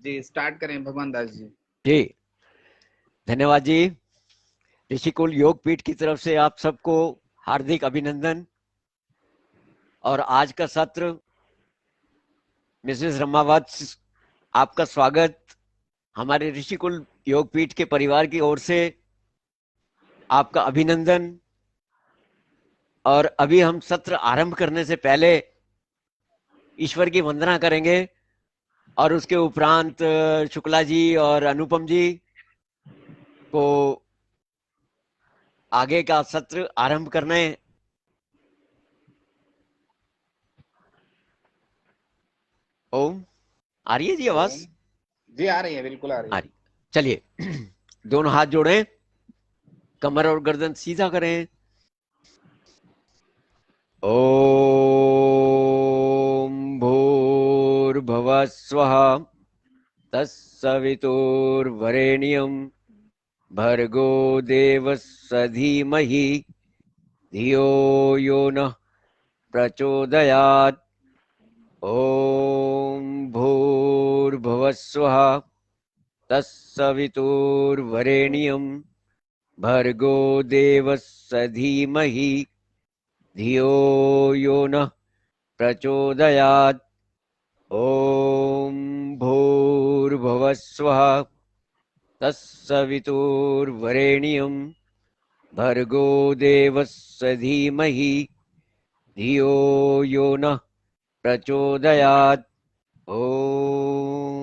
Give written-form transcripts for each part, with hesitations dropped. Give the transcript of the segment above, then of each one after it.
जी start करें भगवान दास जी। जी धन्यवाद जी। ऋषिकुल योग पीठ की तरफ से आप सबको हार्दिक अभिनंदन। और आज का सत्र मिसेस रमावत, आपका स्वागत। हमारे ऋषिकुल योग पीठ के परिवार की ओर से आपका अभिनंदन। और अभी हम सत्र आरंभ करने से पहले ईश्वर की वंदना करेंगे और उसके उपरांत शुक्ला जी और अनुपम जी को आगे का सत्र आरंभ करने। ओम, आ रही है जी आवाज? ओम। जी आ रही है, बिल्कुल आ रही आ है। रही। चलिए दोनों हाथ जोड़ें, कमर और गर्दन सीधा करें। ओम भूर्भुवः स्वः तत्सवितुर्वरेण्यं भर्गो देवस्य धीमहि धियो यो नः प्रचोदयात्। ओम भूर्भुवः स्वः तत्सवितुर्वरेण्यं भर्गो देवस्य धीमहि धियो यो नः प्रचोदयात्। ओम भूर्भुवः स्वः तत्सवितुर्वरेण्यं भर्गो देवस्य धीमहि धियो यो नः प्रचोदयात्। ओम।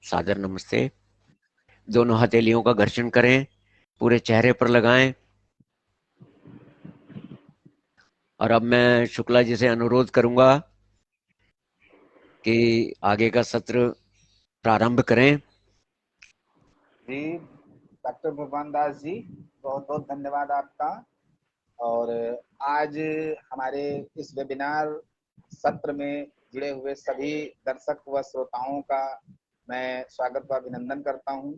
सादर नमस्ते। दोनों हथेलियों का घर्षण करें, पूरे चेहरे पर लगाएं। और अब मैं शुक्ला जी से अनुरोध करूंगा कि आगे का सत्र प्रारंभ करें। जी डॉक्टर भगवान दास जी, बहुत बहुत धन्यवाद आपका। और आज हमारे इस वेबिनार सत्र में जुड़े हुए सभी दर्शक व श्रोताओं का मैं स्वागत व अभिनंदन करता हूं।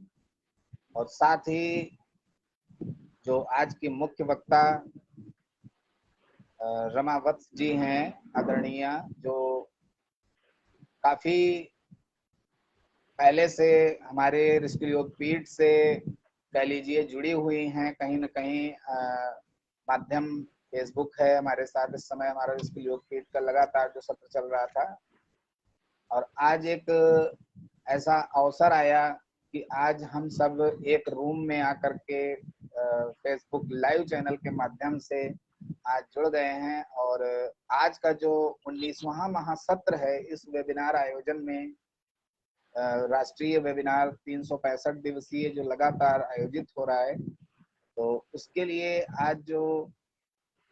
और साथ ही जो आज की मुख्य वक्ता रमावत जी हैं, आदरणीय, जो काफी पहले से हमारे ऋषिकुल योग पीठ से कह लीजिए जुड़ी हुई हैं। कहीं न कहीं माध्यम फेसबुक है हमारे साथ। इस समय हमारा ऋषिकुल योग पीठ का लगातार जो सत्र चल रहा था, और आज एक ऐसा अवसर आया कि आज हम सब एक रूम में आकर के फेसबुक लाइव चैनल के माध्यम से आज जुड़ गए हैं। और आज का जो 19वां महासत्र है, इस वेबिनार आयोजन में राष्ट्रीय वेबिनार 365 दिवसीय जो लगातार आयोजित हो रहा है, तो उसके लिए आज जो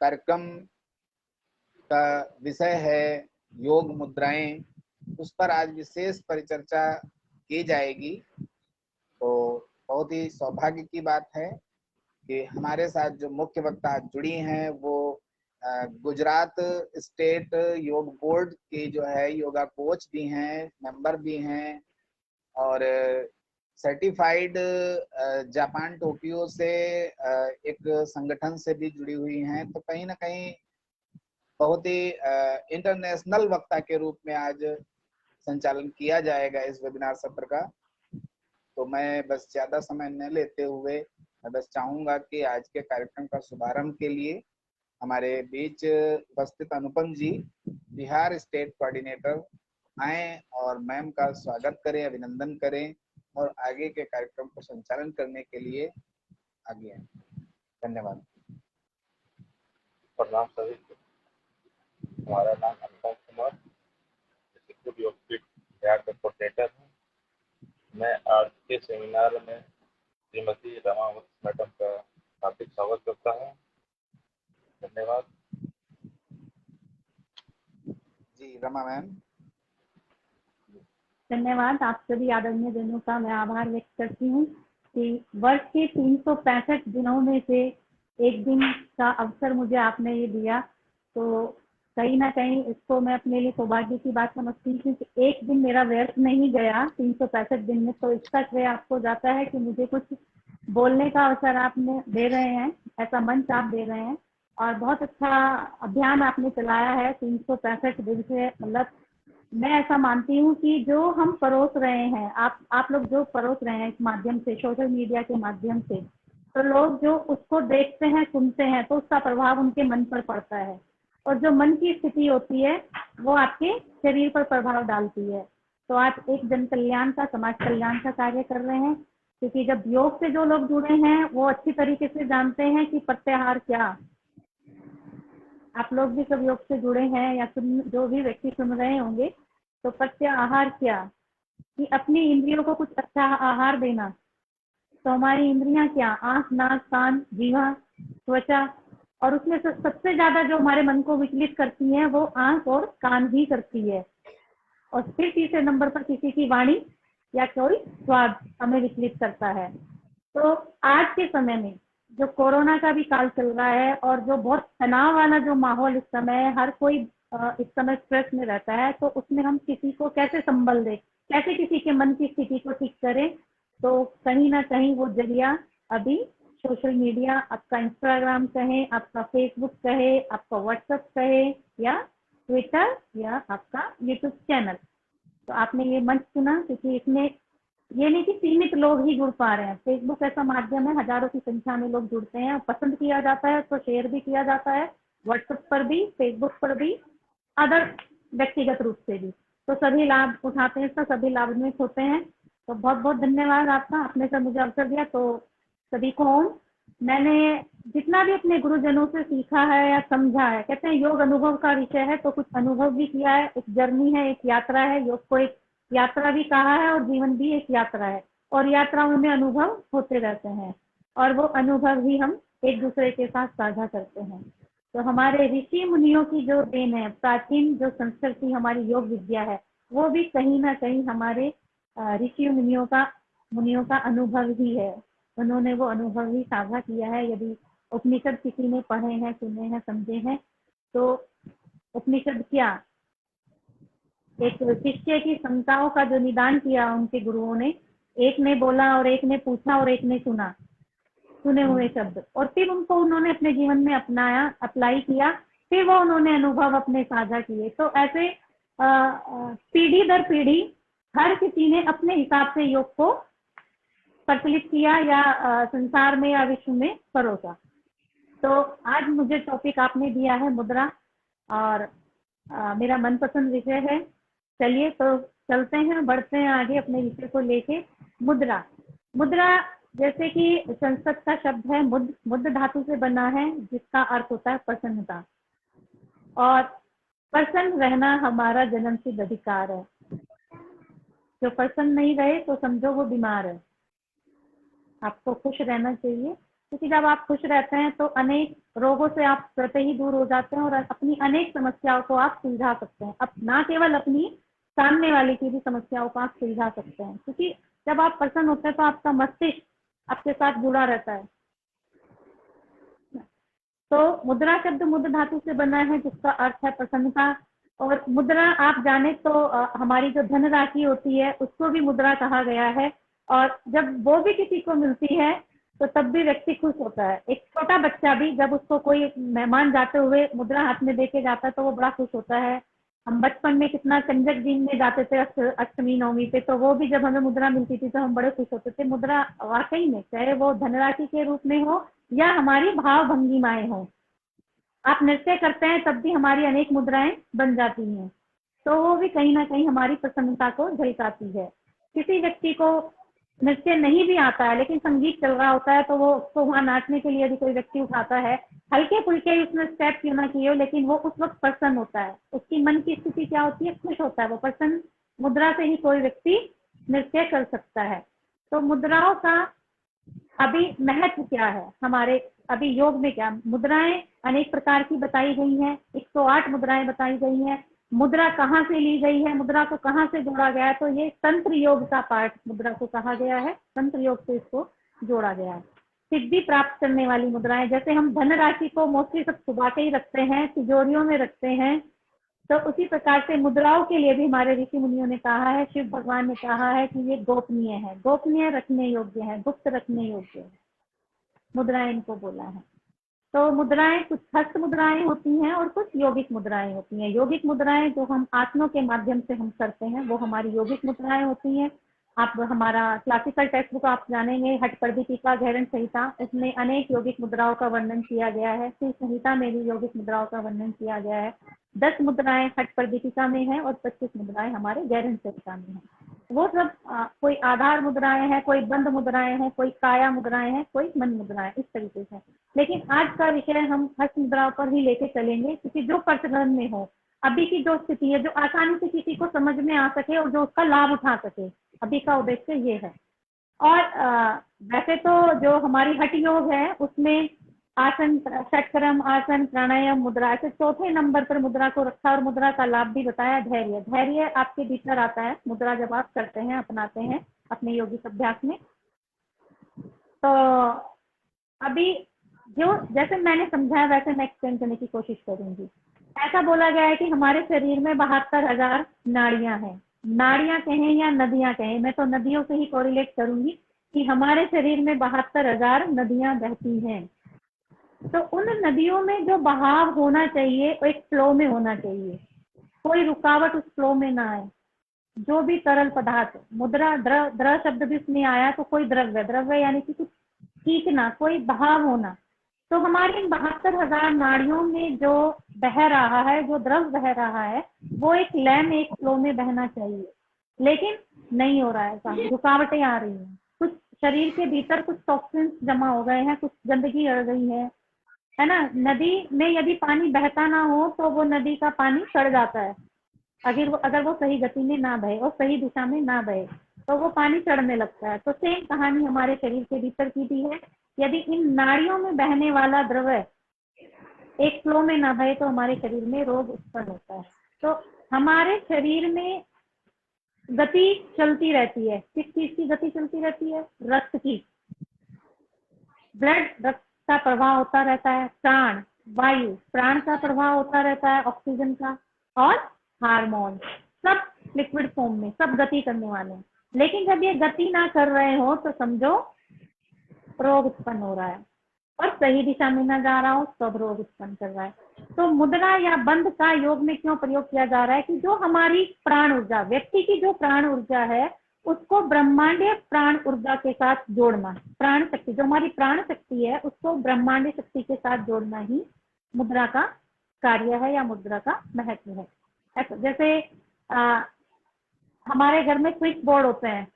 कार्यक्रम का विषय है योग मुद्राएं, उस पर आज विशेष परिचर्चा की जाएगी। तो बहुत ही सौभाग्य की बात है कि हमारे साथ जो मुख्य वक्ता आज जुड़ी हैं वो गुजरात स्टेट योग बोर्ड की जो है योगा कोच भी हैं, मेंबर भी हैं, और सर्टिफाइड जापान टोक्यो से एक संगठन से भी जुड़ी हुई हैं। तो कहीं ना कहीं बहुत ही इंटरनेशनल वक्ता के रूप में आज संचालन किया जाएगा इस वेबिनार सत्र का। तो मैं बस ज्यादा समय न लेते हुए मैं बस चाहूंगा कि आज के कार्यक्रम का शुभारंभ के लिए हमारे बीच उपस्थित अनुपम जी, बिहार स्टेट कोऑर्डिनेटर, आए और मैम का स्वागत करें, अभिनंदन करें और आगे के कार्यक्रम को संचालन करने के लिए आगे आए। धन्यवाद। प्रणाम सभी को। हमारा नाम अनुपम कुमार, ऋषिकुल योग पीठ बिहार का कोऑर्डिनेटर हूँ। मैं आज के सेमिनार में श्रीमती रमावत मैडम का हार्दिक स्वागत करता हूँ। धन्यवाद जी रमा मैम। धन्यवाद। आप सभी आदरणीय जनों का मैं आभार व्यक्त करती हूँ कि वर्ष के 365 दिनों में से एक दिन का अवसर मुझे आपने ये दिया, तो कहीं ना कहीं इसको मैं अपने लिए सौभाग्य की बात समझती हूँ कि एक दिन मेरा व्यर्थ नहीं गया 365 दिन में। तो इसका श्रेय आपको जाता है कि मुझे कुछ बोलने का अवसर आपने दे रहे हैं, ऐसा मंच आप दे रहे हैं। और बहुत अच्छा अभियान आपने चलाया है 365 दिन से, मतलब मैं ऐसा मानती हूँ कि जो हम परोस रहे हैं, आप लोग जो परोस रहे हैं इस माध्यम से, सोशल मीडिया के माध्यम से, तो लोग जो उसको देखते हैं, सुनते हैं, तो उसका प्रभाव उनके मन पर पड़ता है, और जो मन की स्थिति होती है वो आपके शरीर पर प्रभाव डालती है। तो आप एक जन कल्याण का, समाज कल्याण का कार्य कर रहे हैं, क्योंकि जब योग से जो लोग जुड़े हैं वो अच्छी तरीके से जानते हैं कि प्रत्याहार क्या, आप लोग भी सब योग से जुड़े हैं या जो भी व्यक्ति सुन रहे होंगे, तो प्रत्याहार क्या, कि अपनी इंद्रियों को कुछ अच्छा आहार देना। तो हमारी इंद्रियां क्या, आंख, नाक, कान, जीवा, त्वचा, और उसमें से सबसे ज्यादा जो हमारे मन को विचलित करती है वो आंख और कान ही करती है, और फिर तीसरे नंबर पर किसी की वाणी या कोई स्वाद हमें विचलित करता है। तो आज के समय में जो कोरोना का भी काल चल रहा है और जो बहुत तनाव वाला जो माहौल इस समय है, हर कोई इस समय स्ट्रेस में रहता है, तो उसमें हम किसी को कैसे संबल दें, कैसे किसी के मन की स्थिति को ठीक करें, तो कहीं ना कहीं वो जरिया अभी सोशल मीडिया, आपका इंस्टाग्राम कहे, आपका फेसबुक कहे, आपका व्हाट्सएप कहे, या ट्विटर, या आपका यूट्यूब चैनल। तो आपने ये मंच चुना क्योंकि इसमें ये नहीं कि सीमित लोग ही जुड़ पा रहे हैं। फेसबुक ऐसा माध्यम है, हजारों की संख्या में लोग जुड़ते हैं, पसंद किया जाता है तो शेयर भी किया जाता है, व्हाट्सएप पर भी, फेसबुक पर भी, अदर व्यक्तिगत रूप से भी। तो सभी लाभ उठाते हैं, इसका सभी लाभान्वित होते हैं। तो बहुत बहुत धन्यवाद आपका, आपने सर मुझे अवसर दिया। तो सभी को ओम। मैंने जितना भी अपने गुरुजनों से सीखा है या समझा है, कहते हैं योग अनुभव का विषय है, तो कुछ अनुभव भी किया है, एक जर्नी है, एक यात्रा है। योग को एक यात्रा भी कहा है और जीवन भी एक यात्रा है, और यात्राओं में अनुभव होते रहते हैं, और वो अनुभव ही हम एक दूसरे के साथ साझा करते हैं। तो हमारे ऋषि मुनियों की जो देन है, प्राचीन जो संस्कृति हमारी योग विद्या है, वो भी कहीं ना कहीं हमारे ऋषि मुनियों का अनुभव ही है। उन्होंने वो अनुभव ही साझा किया है। यदि उपनिषद किसी ने पढ़े हैं, सुने हैं, समझे हैं, तो उपनिषद क्या, एक शिष्य की शंकाओं का जो निदान किया उनके गुरुओं ने, एक ने बोला और एक ने पूछा और एक ने सुना, सुने हुए शब्द, और फिर उनको उन्होंने अपने जीवन में अपनाया, अप्लाई किया, फिर वो उन्होंने अनुभव अपने साझा किए। तो ऐसे पीढ़ी दर पीढ़ी हर किसी ने अपने हिसाब से योग को प्रचलित किया या संसार में या विश्व में परोसा। तो आज मुझे टॉपिक आपने दिया है मुद्रा, और मेरा मनपसंद विषय है। चलिए तो चलते हैं, बढ़ते हैं आगे अपने विषय को लेके। मुद्रा, मुद्रा जैसे कि संस्कृत का शब्द है मुद्ध, मुद्ध धातु से बना है, जिसका अर्थ होता है प्रसन्नता, और प्रसन्न रहना हमारा जन्मसिद्ध अधिकार है। जो प्रसन्न नहीं रहे तो समझो वो बीमार है। आपको खुश रहना चाहिए, क्योंकि जब आप खुश रहते हैं तो अनेक रोगों से आप स्वतः ही दूर हो जाते हैं, और अपनी अनेक समस्याओं को आप सुलझा सकते हैं। अब ना केवल अपनी, सामने वाले की भी समस्याओं को आप सुलझा सकते हैं, क्योंकि जब आप प्रसन्न होते हैं तो आपका मस्तिष्क आपके साथ जुड़ा रहता है। तो मुद्रा शब्द मुद्ध धातु से बना है, जिसका अर्थ है प्रसन्नता। और मुद्रा आप जाने तो हमारी जो धन राशि होती है उसको भी मुद्रा कहा गया है, और जब वो भी किसी को मिलती है तो तब भी व्यक्ति खुश होता है। एक छोटा बच्चा भी जब उसको कोई मेहमान जाते हुए मुद्रा हाथ में देके जाता है तो वो बड़ा खुश होता है। हम बचपन में कितना कंजक दिन में जाते थे अष्टमी नवमी पे, तो वो भी जब हमें मुद्रा मिलती थी तो हम बड़े खुश होते थे। मुद्रा वाकई में, चाहे वो धनराशि के रूप में हो या हमारी भाव भंगिमाएं हो, आप नृत्य करते हैं तब भी हमारी अनेक मुद्राएं बन जाती हैं, तो वो भी कहीं ना कहीं हमारी प्रसन्नता को झलकाती है। किसी व्यक्ति को नृत्य नहीं भी आता है लेकिन संगीत चल रहा होता है, तो वो उसको वहां नाचने के लिए यदि कोई व्यक्ति उठाता है, हल्के फुल्के उसमें स्टेप क्यों ना किए हो, लेकिन वो उस वक्त प्रसन्न होता है। उसकी मन की स्थिति क्या होती है, खुश होता है। वो प्रसन्न मुद्रा से ही कोई व्यक्ति नृत्य कर सकता है। तो मुद्राओं का अभी महत्व क्या है हमारे अभी योग में, क्या मुद्राएं अनेक प्रकार की बताई गई हैं, 108 मुद्राएं बताई गई हैं। मुद्रा कहाँ से ली गई है, मुद्रा को कहाँ से जोड़ा गया है, तो ये तंत्र योग का पार्ट मुद्रा को कहा गया है, तंत्र योग से इसको जोड़ा गया है। सिद्धि प्राप्त करने वाली मुद्राएं, जैसे हम धन राशि को मोस्टली सब छुपा के ही रखते हैं, तिजोरियों में रखते हैं, तो उसी प्रकार से मुद्राओं के लिए भी हमारे ऋषि मुनियों ने कहा है, शिव भगवान ने कहा है कि ये गोपनीय है, गोपनीय रखने योग्य है, गुप्त रखने योग्य है, मुद्राएं इनको बोला है। तो मुद्राएं कुछ हस्त मुद्राएं होती हैं और कुछ यौगिक मुद्राएं होती हैं। यौगिक मुद्राएं जो हम आसनों के माध्यम से हम करते हैं वो हमारी यौगिक मुद्राएं होती हैं। आप हमारा क्लासिकल टेक्स्ट बुक आप जानेंगे, हठ प्रदीपिका गहरन संहिता, उसमें अनेक यौगिक मुद्राओं का वर्णन किया गया है। शिव संहिता में भी यौगिक मुद्राओं का वर्णन किया गया है। 10 मुद्राएं हठ प्रदीपिका में है और 25 मुद्राएं हमारे गहरन संहिता में है। वो सब कोई आधार मुद्राएं हैं, कोई बंद मुद्राएं हैं, कोई काया मुद्राएं हैं, कोई मन मुद्राएं, इस तरीके से। लेकिन आज का विषय हम हस्त मुद्राओं पर ही लेके चलेंगे, क्योंकि जो प्रचलन में हो, अभी की जो स्थिति है, जो आसानी से किसी को समझ में आ सके और जो उसका लाभ उठा सके, अभी का उद्देश्य ये है। और वैसे तो जो हमारी हठ योग है उसमें आसन, षटक्रम आसन, प्राणायाम, मुद्रा, ऐसे चौथे नंबर पर मुद्रा को रखा और मुद्रा का लाभ भी बताया। धैर्य, धैर्य आपके भीतर आता है मुद्रा जब आप करते हैं, अपनाते हैं अपने योगिक अभ्यास में। तो अभी जो जैसे मैंने समझाया वैसे मैं एक्सप्लेन करने की कोशिश करूंगी। ऐसा बोला गया है कि हमारे शरीर में 72,000 नाड़ियां हैं। नाड़ियां कहें या नदियां कहें, मैं तो नदियों से ही कोरिलेट करूंगी कि हमारे शरीर में 72,000 नदियां बहती हैं। तो उन नदियों में जो बहाव होना चाहिए वो एक फ्लो में होना चाहिए, कोई रुकावट उस फ्लो में ना आए। जो भी तरल पदार्थ, मुद्रा द्रव शब्द भी उसमें आया, तो कोई द्रव्य, द्रव्य यानी कि कुछ खींचना, कोई बहाव होना। तो हमारी इन 72,000 नाड़ियों में जो बह रहा है, जो द्रव बह रहा है, वो एक लय में, एक फ्लो में बहना चाहिए, लेकिन नहीं हो रहा है। ऐसा रुकावटें आ रही हैं, कुछ शरीर के भीतर कुछ टॉक्सिन्स जमा हो गए हैं, कुछ गंदगी अड़ गई है ना। नदी में यदि पानी बहता ना हो तो वो नदी का पानी सड़ जाता है, अगर वो सही गति में ना बहे और सही दिशा में ना बहे तो वो पानी सड़ने लगता है। तो सेम कहानी हमारे शरीर के भीतर की भी है। यदि इन नाड़ियों में बहने वाला द्रव्य एक फ्लो में ना बहे तो हमारे शरीर में रोग उत्पन्न होता है। तो हमारे शरीर में गति चलती रहती है। किस चीज की गति चलती रहती है? रक्त की, ब्लड, रक्त का प्रवाह होता रहता है। प्राण, वायु, प्राण का प्रवाह होता रहता है, ऑक्सीजन का, और हार्मोन, सब लिक्विड फॉर्म में, सब गति करने वाले हैं। लेकिन जब ये गति ना कर रहे हो तो समझो रोग उत्पन्न हो रहा है, और सही दिशा में ना जा रहा हो तब रोग उत्पन्न कर रहा है। तो मुद्रा या बंध का योग में क्यों प्रयोग किया जा रहा है कि जो हमारी प्राण ऊर्जा, व्यक्ति की जो प्राण ऊर्जा है, उसको ब्रह्मांडीय प्राण ऊर्जा के साथ जोड़ना, प्राण शक्ति, जो हमारी प्राण शक्ति है उसको ब्रह्मांडीय शक्ति के साथ जोड़ना ही मुद्रा का कार्य है या मुद्रा का महत्व है। ऐसा जैसे हमारे घर में स्विच बोर्ड होते हैं,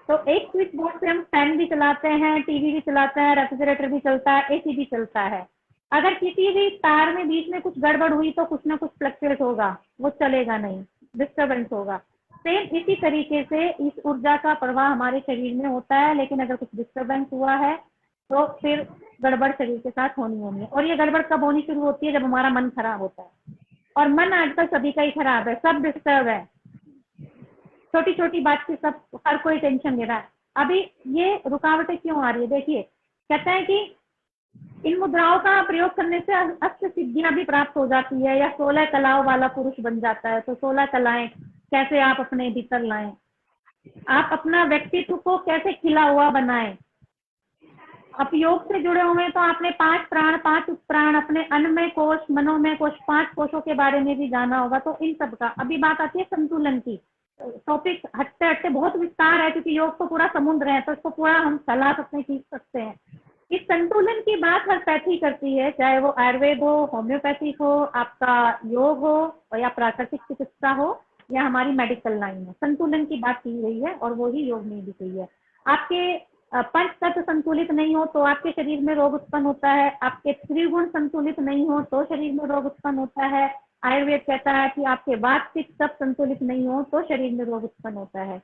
तो एक स्विच बोर्ड से हम फैन भी चलाते हैं, टीवी भी चलाते हैं, रेफ्रिजरेटर भी चलता है, एसी भी चलता है। अगर किसी भी तार में बीच में कुछ गड़बड़ हुई तो कुछ ना कुछ फ्लक्चुएट होगा, वो चलेगा नहीं, डिस्टर्बेंस होगा। सेम इसी तरीके से इस ऊर्जा का प्रवाह हमारे शरीर में होता है, लेकिन अगर कुछ डिस्टर्बेंस हुआ है तो फिर गड़बड़ शरीर के साथ होनी है। और ये गड़बड़ कब होनी शुरू होती है? जब हमारा मन खराब होता है। और मन आजकल सभी का ही खराब है, सब डिस्टर्ब है, छोटी छोटी बात की सब, हर कोई टेंशन ले रहा है। अभी ये रुकावटें क्यों आ रही है? देखिए, कहते हैं कि इन मुद्राओं का प्रयोग करने से अष्ट सिद्धियां भी प्राप्त हो जाती है, या 16 कलाओं वाला पुरुष बन जाता है। तो 16 कलाएं कैसे आप अपने भीतर लाएं, आप अपना व्यक्तित्व को कैसे खिला हुआ बनाएं। आप योग से जुड़े हुए हैं तो आपने 5 प्राण, 5 उपप्राण, अपने अन्नमय कोश, मनोमय कोश, 5 कोशों के बारे में भी जाना होगा। तो इन सब का अभी बात आती है संतुलन की। टॉपिक हटते हटते बहुत विस्तार है, क्योंकि योग तो पूरा समुद्र है, तो इसको पूरा हम चला सकते हैं, खींच सकते हैं। इस संतुलन की बात हर पैथी करती है, चाहे वो आयुर्वेद हो, होम्योपैथिक हो, आपका योग हो, और या प्राकृतिक चिकित्सा हो, या हमारी मेडिकल लाइन हो। संतुलन की बात की गई है और वो ही योग में भी गई है। आपके पंच तत्व संतुलित नहीं हो तो आपके शरीर में रोग उत्पन्न होता है। आपके त्रिगुण संतुलित नहीं हो तो शरीर में रोग उत्पन्न होता है। आयुर्वेद कहता है कि आपके वात पित्त सब संतुलित नहीं हो तो शरीर में रोग उत्पन्न होता है।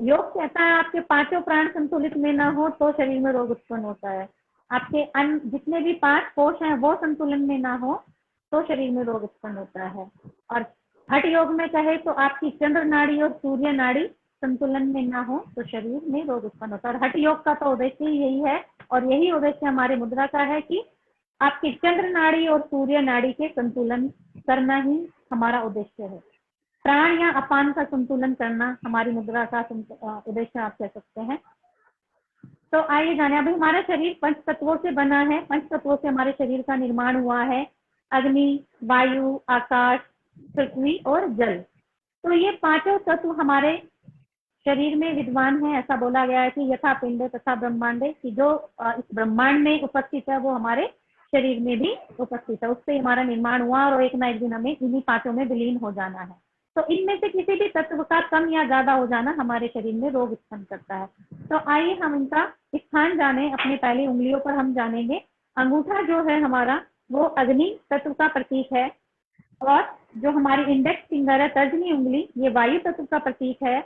योग कहता है आपके 5 प्राण संतुलित में ना हो तो शरीर में रोग उत्पन्न होता है। आपके जितने भी 5 कोश हैं वो संतुलन में ना हो तो शरीर में रोग उत्पन्न होता है। और हठ योग में कहे तो आपकी चंद्र नाड़ी और सूर्य नाड़ी संतुलन में ना हो तो शरीर में रोग उत्पन्न होता है। और हठ योग का तो उद्देश्य ही यही है, और यही उद्देश्य हमारे मुद्रा का है कि आपकी चंद्र नाड़ी और सूर्य नाड़ी के संतुलन करना ही हमारा उद्देश्य है। प्राण या अपान का संतुलन करना हमारी मुद्रा का उद्देश्य आप कह सकते हैं। तो आइए जाने, अभी हमारा शरीर पंच तत्वों से बना है। पंच तत्वों से हमारे शरीर का निर्माण हुआ है, अग्नि, वायु, आकाश, पृथ्वी और जल। तो ये पांचों तत्व हमारे शरीर में विद्वान है। ऐसा बोला गया है कि यथा पिंड तथा ब्रह्मांडे, कि जो इस ब्रह्मांड में उपस्थित है वो हमारे शरीर में भी उपस्थित है। उससे हमारा निर्माण हुआ और एक ना एक दिन हमें इन्हीं पांचों में विलीन हो जाना है। तो इनमें से किसी भी तत्व का कम या ज्यादा हो जाना हमारे शरीर में रोग उत्पन्न करता है। तो आइए हम इनका स्थान जाने। अपनी पहली उंगलियों पर हम जानेंगे। अंगूठा जो है हमारा वो अग्नि तत्व का प्रतीक है, और जो हमारी इंडेक्स फिंगर है, तर्जनी उंगली, ये वायु तत्व का प्रतीक है।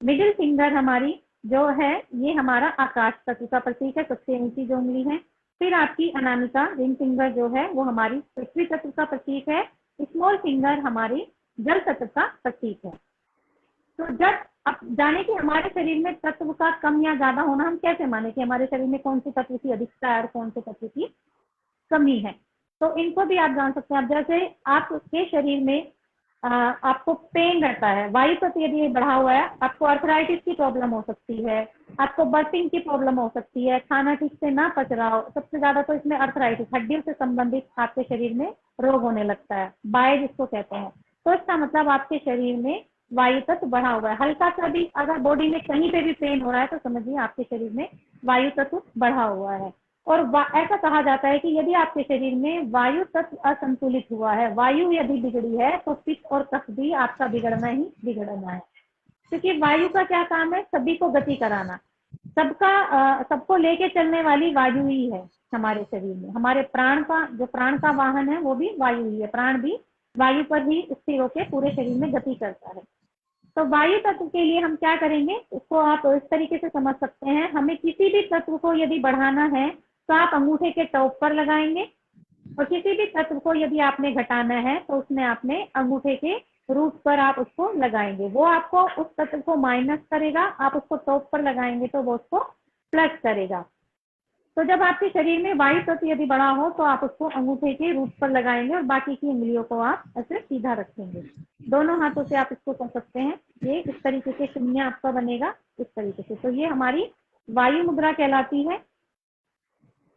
मिडिल फिंगर हमारी जो है ये हमारा आकाश तत्व का प्रतीक है, सबसे ऊंची जो उंगली है। फिर आपकी अनामिका रिंग फिंगर जो है वो हमारी पृथ्वी तत्व का प्रतीक है। स्मॉल फिंगर हमारी जल तत्व का प्रतीक है। तो जब अब जाने कि हमारे शरीर में तत्व का कम या ज्यादा होना हम कैसे माने कि हमारे शरीर में कौन से तत्व की अधिकता है और कौन से तत्व की कमी है, तो इनको भी आप जान सकते हैं। अब जैसे आपके शरीर में आपको पेन रहता है, वायु तत्व यदि बढ़ा हुआ है, आपको अर्थराइटिस की प्रॉब्लम हो सकती है, आपको बर्पिंग की प्रॉब्लम हो सकती है, खाना ठीक से ना पच रहा हो। सबसे ज्यादा तो इसमें अर्थराइटिस, हड्डियों से संबंधित आपके शरीर में रोग होने लगता है, बाय जिसको कहते हैं। तो इसका मतलब आपके शरीर में वायु तत्व बढ़ा हुआ है। हल्का सा भी अगर बॉडी में कहीं पे भी पेन हो रहा है तो समझिए आपके शरीर में वायु तत्व बढ़ा हुआ है। और ऐसा कहा जाता है कि यदि आपके शरीर में वायु तत्व असंतुलित हुआ है, वायु यदि बिगड़ी है, तो पित्त और कफ भी आपका बिगड़ना ही बिगड़ना है। क्योंकि वायु का क्या काम है? सभी को गति कराना, सबको लेके चलने वाली वायु ही है हमारे शरीर में। हमारे प्राण का, जो प्राण का वाहन है वो भी वायु ही है। प्राण भी वायु पर ही स्थिर होकर पूरे शरीर में गति करता है। तो वायु तत्व के लिए हम क्या करेंगे, उसको आप इस तरीके से समझ सकते हैं। हमें किसी भी तत्व को यदि बढ़ाना है तो आप अंगूठे के टॉप पर लगाएंगे, और किसी भी तत्व को यदि आपने घटाना है तो उसमें आपने अंगूठे के रूट पर आप उसको लगाएंगे। वो आपको उस तत्व को माइनस करेगा, आप उसको टॉप पर लगाएंगे तो वो उसको प्लस करेगा। तो जब आपके शरीर में वायु तत्व यदि बढ़ा हो तो आप उसको अंगूठे के रूट पर लगाएंगे और बाकी की उंगलियों को आप ऐसे सीधा रखेंगे। दोनों हाथों से आप इसको कर सकते हैं। ये इस तरीके से शून्य आपका बनेगा, इस तरीके से। तो ये हमारी वायु मुद्रा कहलाती है।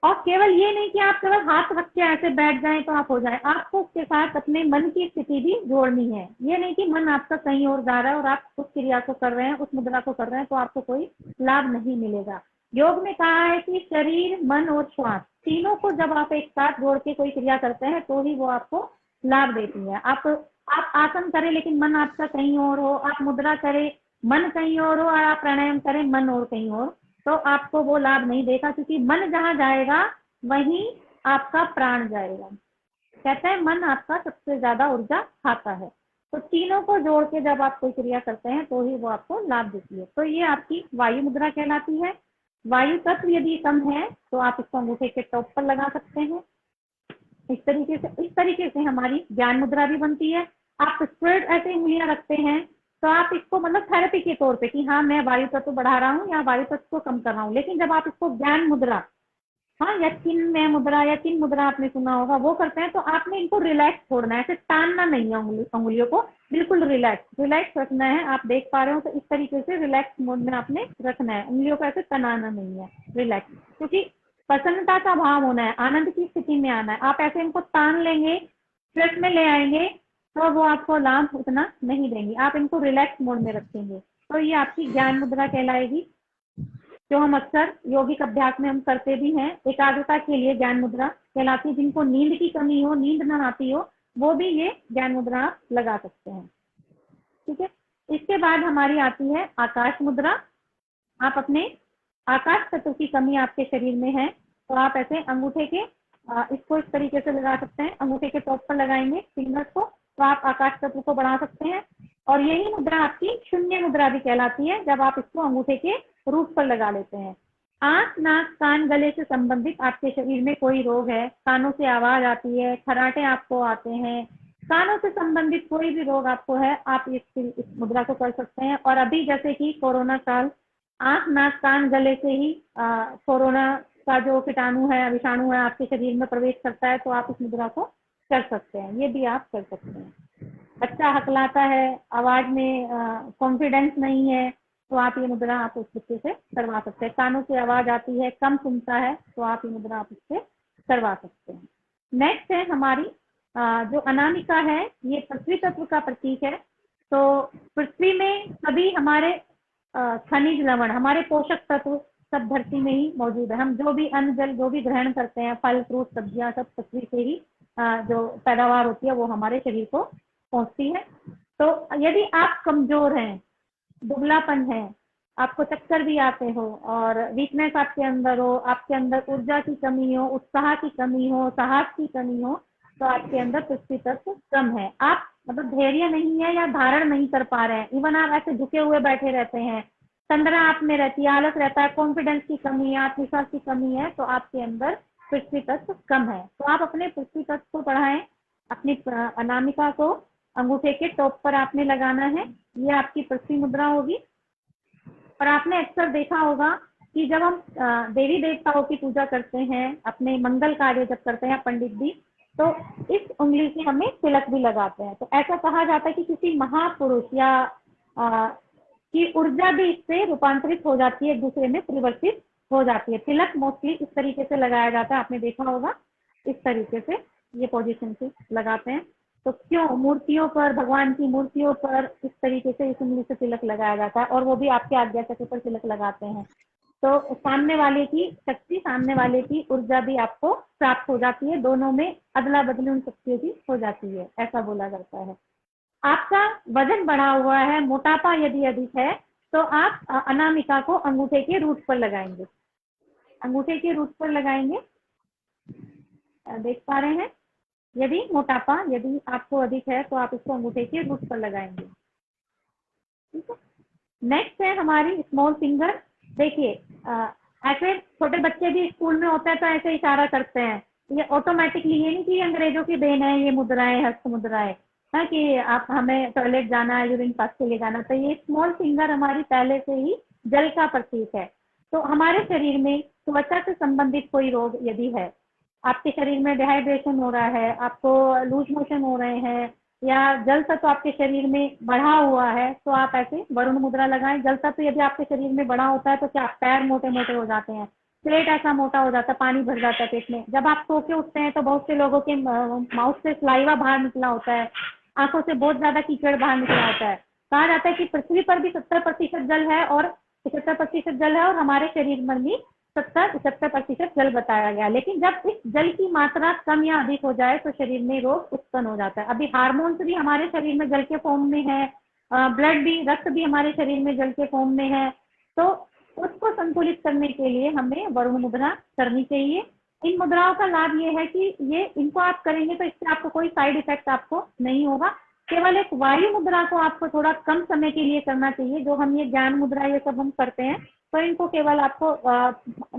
और केवल ये नहीं कि आप केवल हाथ रख के ऐसे बैठ जाएं तो आप हो जाए, आपको उसके साथ अपने मन की स्थिति भी जोड़नी है। ये नहीं कि मन आपका कहीं और जा रहा है और आप उस क्रिया को कर रहे हैं, उस मुद्रा को कर रहे हैं तो आपको कोई लाभ नहीं मिलेगा। योग में कहा है कि शरीर, मन और श्वास, तीनों को जब आप एक साथ जोड़ के कोई क्रिया करते हैं तो ही वो आपको लाभ देती है। आप आसन करें लेकिन मन आपका कहीं और हो, आप मुद्रा करें मन कहीं और हो, और आप प्राणायाम करें मन और कहीं और, तो आपको वो लाभ नहीं देगा। क्योंकि मन जहाँ जाएगा वहीं आपका प्राण जाएगा। कहते हैं मन आपका सबसे ज्यादा ऊर्जा खाता है। तो तीनों को जोड़ के जब आप कोई क्रिया करते हैं तो ही वो आपको लाभ देती है। तो ये आपकी वायु मुद्रा कहलाती है। वायु तत्व यदि कम है तो आप इसको अंगूठे के टॉप पर लगा सकते हैं। इस तरीके से हमारी ज्ञान मुद्रा भी बनती है। आप स्प्रेड ऐसे उंगलियां रखते हैं तो आप इसको मतलब थेरेपी के तौर पे कि हाँ मैं वायु तत्व बढ़ा रहा हूँ या वायु तत्व को कम कर रहा हूँ। लेकिन जब आप इसको ज्ञान मुद्रा, हाँ, या चिन्ह मुद्रा या चिन्ह मुद्रा आपने सुना होगा, वो करते हैं तो आपने इनको रिलैक्स छोड़ना है, ऐसे टानना नहीं है उंगलियों को, बिल्कुल रिलैक्स रखना है। आप देख पा रहे हो तो इस तरीके से रिलैक्स मोड में आपने रखना है, उंगलियों को ऐसे तनाना नहीं है, रिलैक्स। क्योंकि प्रसन्नता का भाव होना है, आनंद की स्थिति में आना है। आप ऐसे इनको तान लेंगे, स्ट्रेस में ले आएंगे तो वो आपको लाभ उतना नहीं देंगे। आप इनको रिलैक्स मोड में रखेंगे तो ये आपकी ज्ञान मुद्रा कहलाएगी, जो हम अक्सर यौगिक अभ्यास में हम करते भी हैं। एकाग्रता के लिए ज्ञान मुद्रा कहलाती है। जिनको नींद की कमी हो, नींद न आती हो, वो भी ये ज्ञान मुद्रा आप लगा सकते हैं। ठीक है। इसके बाद हमारी आती है आकाश मुद्रा। आप अपने आकाश तत्व की कमी आपके शरीर में है तो आप ऐसे अंगूठे के इसको इस तरीके से लगा सकते हैं। अंगूठे के टॉप पर लगाएंगे फिंगर्स को तो आप आकाश तत्व को बढ़ा सकते हैं। और यही मुद्रा आपकी शून्य मुद्रा भी कहलाती है, जब आप इसको अंगूठे के रूट पर लगा लेते हैं। आंख, नाक, कान, गले से संबंधित आपके शरीर में कोई रोग है, कानों से आवाज आती है, खराटे आपको आते हैं, कानों से संबंधित कोई भी रोग आपको है, आप इस मुद्रा को कर सकते हैं। और अभी जैसे कि कोरोना काल, आंख, नाक, कान, गले से ही कोरोना का जो कीटाणु है, विषाणु है, आपके शरीर में प्रवेश करता है, तो आप इस मुद्रा को कर सकते हैं। ये भी आप कर सकते हैं। बच्चा हकलाता है, आवाज में कॉन्फिडेंस नहीं है, तो आप ये मुद्रा आप उस बच्चे से करवा सकते हैं। कानों से आवाज आती है, कम सुनता है, तो आप ये मुद्रा आप उससे करवा सकते हैं। नेक्स्ट है हमारी जो अनामिका है, ये पृथ्वी तत्व का प्रतीक है। तो पृथ्वी में सभी हमारे खनिज लवण, हमारे पोषक तत्व सब धरती में ही मौजूद है। हम जो भी अन्न जल जो भी ग्रहण करते हैं, फल फ्रूट सब्जियां, सब पृथ्वी से ही जो पैदावार होती है वो हमारे शरीर को पहुंचती है। तो यदि आप कमजोर हैं, दुबलापन है, आपको चक्कर भी आते हो और वीकनेस आपके अंदर हो, आपके अंदर ऊर्जा की कमी हो, उत्साह की कमी हो, साहस की कमी हो, तो आपके अंदर पृथ्वी तत्व कम है। आप मतलब धैर्य नहीं है या धारण नहीं कर पा रहे हैं, इवन आप ऐसे झुके हुए बैठे रहते हैं, तंद्रा आप में रहती है, आलस रहता है, कॉन्फिडेंस की कमी है, आत्मविश्वास की कमी है, तो आपके अंदर पृथ्वी तत्व कम है। तो आप अपने पृथ्वी तत्व को बढ़ाएं। अपनी अनामिका को अंगूठे के टॉप पर आपने लगाना है, ये आपकी पृथ्वी मुद्रा होगी। और आपने अक्सर देखा होगा कि जब हम देवी देवताओं की पूजा करते हैं, अपने मंगल कार्य जब करते हैं पंडित जी, तो इस उंगली से हमें तिलक भी लगाते हैं। तो ऐसा कहा जाता है कि किसी महापुरुष या की ऊर्जा भी इससे रूपांतरित हो जाती है, एक दूसरे में परिवर्तित हो जाती है। तिलक मोस्टली इस तरीके से लगाया जाता है, आपने देखा होगा इस तरीके से ये पोजीशन से लगाते हैं। तो क्यों मूर्तियों पर, भगवान की मूर्तियों पर इस तरीके से इस उंगली से तिलक लगाया जाता है, और वो भी आपके आज्ञा चक्र पर तिलक लगाते हैं। तो सामने वाले की शक्ति, सामने वाले की ऊर्जा भी आपको प्राप्त हो जाती है, दोनों में अदला बदली उन शक्तियों की हो जाती है, ऐसा बोला जाता है। आपका वजन बढ़ा हुआ है, मोटापा यदि अधिक है, तो आप अनामिका को अंगूठे के रूट पर लगाएंगे, अंगूठे के रूट पर लगाएंगे, देख पा रहे हैं। यदि मोटापा यदि आपको अधिक है तो आप इसको अंगूठे के रूट पर लगाएंगे, ठीक है। नेक्स्ट है हमारी स्मॉल फिंगर। देखिए ऐसे छोटे बच्चे भी स्कूल में होते हैं तो ऐसे इशारा करते हैं, ये ऑटोमेटिकली, ये नहीं कि अंग्रेजों की देन है ये मुद्राएं, हस्त मुद्राएं, है कि आप हमें टॉयलेट जाना है, यूरिन पास के लिए जाना। तो ये स्मॉल फिंगर हमारी पहले से ही जल का प्रतीक है। तो हमारे शरीर में त्वचा से संबंधित कोई रोग यदि है, आपके शरीर में डिहाइड्रेशन हो रहा है, आपको लूज मोशन हो रहे हैं, या जल तत्व आपके शरीर में बढ़ा हुआ है, तो आप ऐसे वरुण मुद्रा लगाएं। जल तत्व यदि आपके शरीर में बढ़ा होता है तो क्या पैर मोटे मोटे हो जाते हैं, पेट ऐसा मोटा हो जाता है, पानी भर जाता है पेट में। जब आप सो के उठते हैं तो बहुत से लोगों के माउथ से स्लाइवा बाहर निकला होता है, आंखों से बहुत ज्यादा कीचड़ बाहर निकला होता है। कहा जाता है कि पृथ्वी पर भी 70% जल है और 75% जल है, और हमारे शरीर में भी 70-75% जल बताया गया। लेकिन जब इस जल की मात्रा कम या अधिक हो जाए तो शरीर में रोग उत्पन्न हो जाता है। अभी हार्मोन्स भी हमारे शरीर में जल के फॉर्म में है, ब्लड भी, रक्त भी हमारे शरीर में जल के फॉर्म में है, तो उसको संतुलित करने के लिए हमें वरुण मुद्रा करनी चाहिए। इन मुद्राओं का लाभ ये है कि ये इनको आप करेंगे तो इससे आपको कोई साइड इफेक्ट आपको नहीं होगा। केवल एक वायु मुद्रा को आपको थोड़ा कम समय के लिए करना चाहिए। जो हम ये ज्ञान मुद्रा ये सब हम करते हैं तो इनको केवल आपको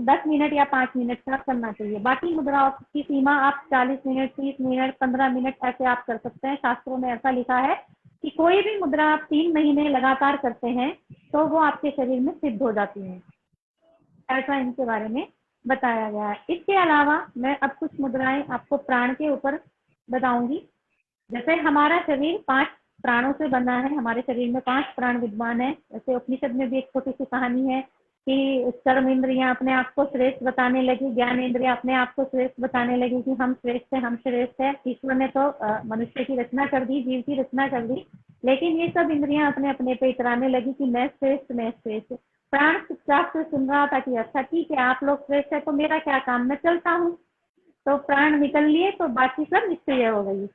10 मिनट या 5 मिनट का करना चाहिए। बाकी मुद्राओं की सीमा आप 40 मिनट, 30 मिनट, 15 मिनट ऐसे आप कर सकते हैं। शास्त्रों में ऐसा लिखा है कि कोई भी मुद्रा आप 3 महीने लगातार करते हैं तो वो आपके शरीर में सिद्ध हो जाती है, ऐसा इनके बारे में बताया गया है। इसके अलावा मैं अब कुछ मुद्राएं आपको प्राण के ऊपर बताऊंगी। जैसे हमारा शरीर 5 प्राणों से बना है, हमारे शरीर में 5 प्राण विद्यमान है। जैसे उपनिषद में भी एक छोटी सी कहानी है कि कर्म इंद्रियां अपने आप को श्रेष्ठ बताने लगी, ज्ञान इंद्रियां अपने आप को श्रेष्ठ बताने लगी कि हम श्रेष्ठ है, हम श्रेष्ठ है। ईश्वर ने तो मनुष्य की रचना कर दी, जीव की रचना कर दी, लेकिन ये सब इंद्रियां अपने अपने पे इतराने लगी कि मैं श्रेष्ठ, मैं श्रेष्ठ। प्राण चुपचाप से सुन रहा था कि अच्छा ठीक है, आप लोग श्रेष्ठ है तो मेरा क्या काम, मैं चलता हूँ। तो प्राण निकल लिए तो बाकी सब निष्क्रिय हो गई।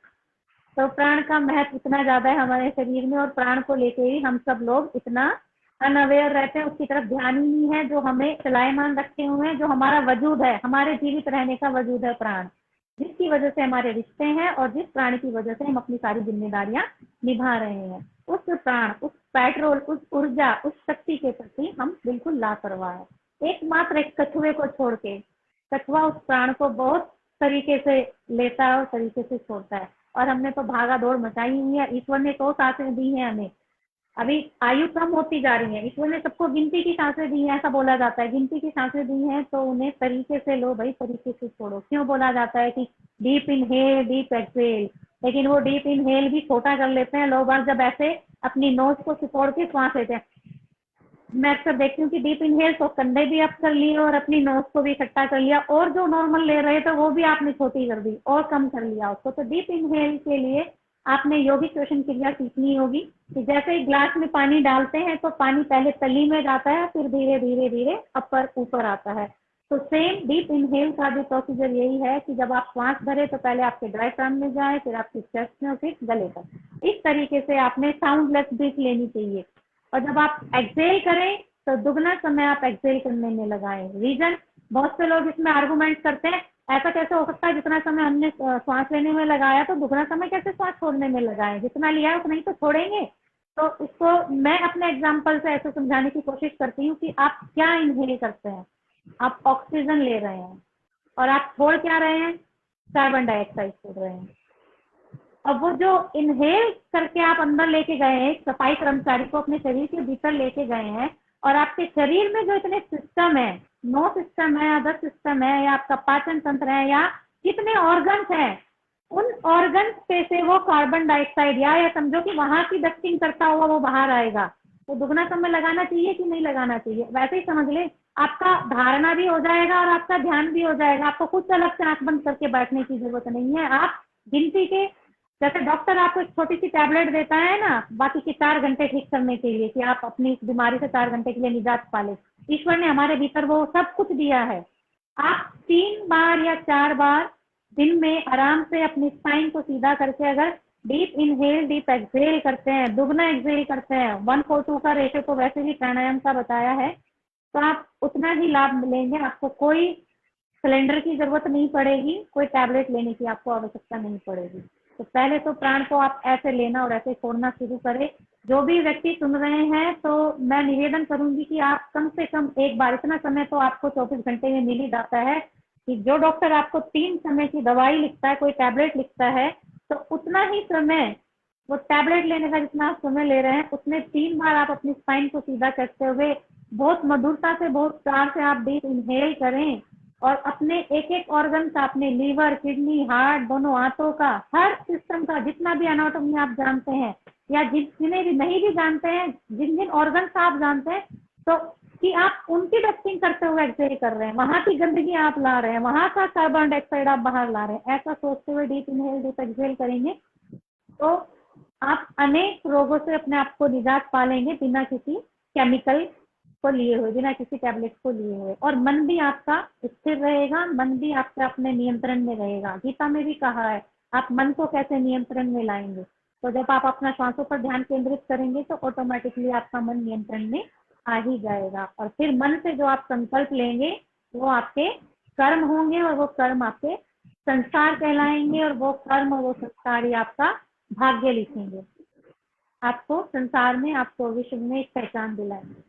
तो प्राण का महत्व इतना ज्यादा है हमारे शरीर में, और प्राण को लेके ही हम सब लोग इतना अनअवेयर रहते हैं, उसकी तरफ ध्यान ही नहीं है। जो हमें चलायमान रखे हुए हैं, जो हमारा वजूद है, हमारे जीवित रहने का वजूद है प्राण, जिसकी वजह से हमारे रिश्ते हैं और जिस प्राण की वजह से हम अपनी सारी जिम्मेदारियां निभा रहे हैं। उस प्राण, उस पेट्रोल, उस ऊर्जा, उस शक्ति के प्रति हम बिल्कुल लापरवाह है। एकमात्र एक कछुए को छोड़ के, कछुआ उस प्राण को बहुत तरीके से लेता है और तरीके से छोड़ता है, और हमने तो भागा दौड़ मचाई हुई है। ईश्वर ने 100 सांसें दी हैं हमें, अभी आयु कम होती जा रही है। ईश्वर ने सबको गिनती की सांसें दी हैं, ऐसा बोला जाता है। गिनती की सांसें दी हैं तो उन्हें तरीके से लो भाई, तरीके से छोड़ो। क्यों बोला जाता है कि डीप इनहेल डीप एक्सहेल, लेकिन वो डीप इनहेल भी छोटा कर लेते हैं लोग। जब ऐसे अपनी नोज को सिकोड़ के सांस लेते हैं, मैं अक्सर देखती हूँ कि डीप इनहेल तो कंधे भी अप कर लिए और अपनी नोज को भी इकट्ठा कर लिया, और जो नॉर्मल ले रहे थे वो भी आपने छोटी कर दी और कम कर लिया उसको। तो डीप इनहेल के लिए आपने यौगिक श्वसन क्रिया सीखनी होगी कि जैसे ही ग्लास में पानी डालते हैं तो पानी पहले तली में जाता है, फिर धीरे धीरे धीरे अपर ऊपर आता है। तो सेम डीप इनहेल का भी प्रोसीजर यही है कि जब आप श्वास भरे तो पहले आपके डायफ्राम में जाए, फिर आपकी चेस्ट में और फिर गले तक। इस तरीके से आपने साउंडलेस ब्रीथ लेनी चाहिए। और जब आप एक्सेल करें तो दुगना समय आप एक्सेल करने में लगाएं। रीजन, बहुत से लोग इसमें आर्गुमेंट करते हैं ऐसा कैसे हो सकता है, जितना समय हमने श्वास लेने में लगाया तो दुगना समय कैसे श्वास छोड़ने में लगाएं, जितना लिया है उतना ही तो छोड़ेंगे। तो इसको मैं अपने एग्जांपल से ऐसे समझाने की कोशिश करती हूँ कि आप क्या इनहेल करते हैं। आप ऑक्सीजन ले रहे हैं और आप छोड़ क्या रहे हैं, कार्बन डाइऑक्साइड छोड़ रहे हैं। अब वो जो इनहेल करके आप अंदर लेके गए हैं, सफाई कर्मचारी को अपने शरीर के भीतर लेके गए हैं, और आपके शरीर में जो इतने सिस्टम है, 9 सिस्टम है या 10 सिस्टम है या आपका पाचन तंत्र है या कितने ऑर्गन्स हैं, उन ऑर्गन्स पे से वो कार्बन डाइऑक्साइड या समझो कि वहां की डस्टिंग करता हुआ वो बाहर आएगा। तो दुगना समय लगाना चाहिए कि नहीं लगाना चाहिए? वैसे ही समझ ले, आपका धारणा भी हो जाएगा और आपका ध्यान भी हो जाएगा। आपको कुछ अलग से आंख बंद करके बैठने की जरूरत नहीं है। आप गिनती के, जैसे डॉक्टर आपको एक छोटी सी टैबलेट देता है ना बाकी के 4 घंटे ठीक करने के लिए कि आप अपनी इस बीमारी से 4 घंटे के लिए निजात पा ले, ईश्वर ने हमारे भीतर वो सब कुछ दिया है। आप 3 बार या 4 बार दिन में आराम से अपनी स्पाइन को सीधा करके अगर डीप इनहेल डीप एक्सहेल करते हैं, दुगना एक्सहेल करते हैं, 1:2 का रेशो तो वैसे भी प्राणायाम का बताया है, तो आप उतना ही लाभ मिलेंगे। आपको कोई सिलेंडर की जरूरत नहीं पड़ेगी, कोई टैबलेट लेने की आपको आवश्यकता नहीं पड़ेगी। तो पहले तो प्राण को आप ऐसे लेना और ऐसे छोड़ना शुरू करें। जो भी व्यक्ति सुन रहे हैं तो मैं निवेदन करूंगी कि आप कम से कम एक बार, इतना समय तो आपको 24 घंटे में मिल ही जाता है कि जो डॉक्टर आपको 3 समय की दवाई लिखता है, कोई टैबलेट लिखता है, तो उतना ही समय वो टैबलेट लेने का जितना आप समय ले रहे हैं उसमें 3 बार आप अपनी स्पाइन को सीधा करते हुए बहुत मधुरता से, बहुत प्यार से आप डीप इनहेल करें और अपने एक एक ऑर्गन का, अपने लीवर, किडनी, हार्ट, दोनों हाथों का, हर सिस्टम का जितना भी एनाटॉमी आप जानते हैं या जिन्हें भी नहीं भी जानते हैं, जिन जिन ऑर्गन का आप जानते हैं, तो कि आप उनकी डस्टिंग करते हुए एक्सहेल कर रहे हैं, वहां की गंदगी आप ला रहे हैं, वहां का कार्बन डाइऑक्साइड आप बाहर ला रहे हैं। ऐसा सोचते हुए डीप इनहेल डीप एक्सहेल करेंगे तो आप अनेक रोगों से अपने आप को निजात पा लेंगे बिना किसी केमिकल को लिए हुए, बिना किसी टैबलेट को लिए हुए। और मन भी आपका स्थिर रहेगा, मन भी आपका अपने नियंत्रण में रहेगा। गीता में भी कहा है आप मन को कैसे नियंत्रण में लाएंगे। तो जब आप अपना श्वासों पर ध्यान केंद्रित करेंगे तो ऑटोमेटिकली आपका मन नियंत्रण में आ ही जाएगा। और फिर मन से जो आप संकल्प लेंगे वो आपके कर्म होंगे और वो कर्म आपके संस्कार कहलाएंगे और वो कर्म और वो संस्कार ही आपका भाग्य लिखेंगे, आपको संसार में, आपको विश्व में एक पहचान दिलाएंगे।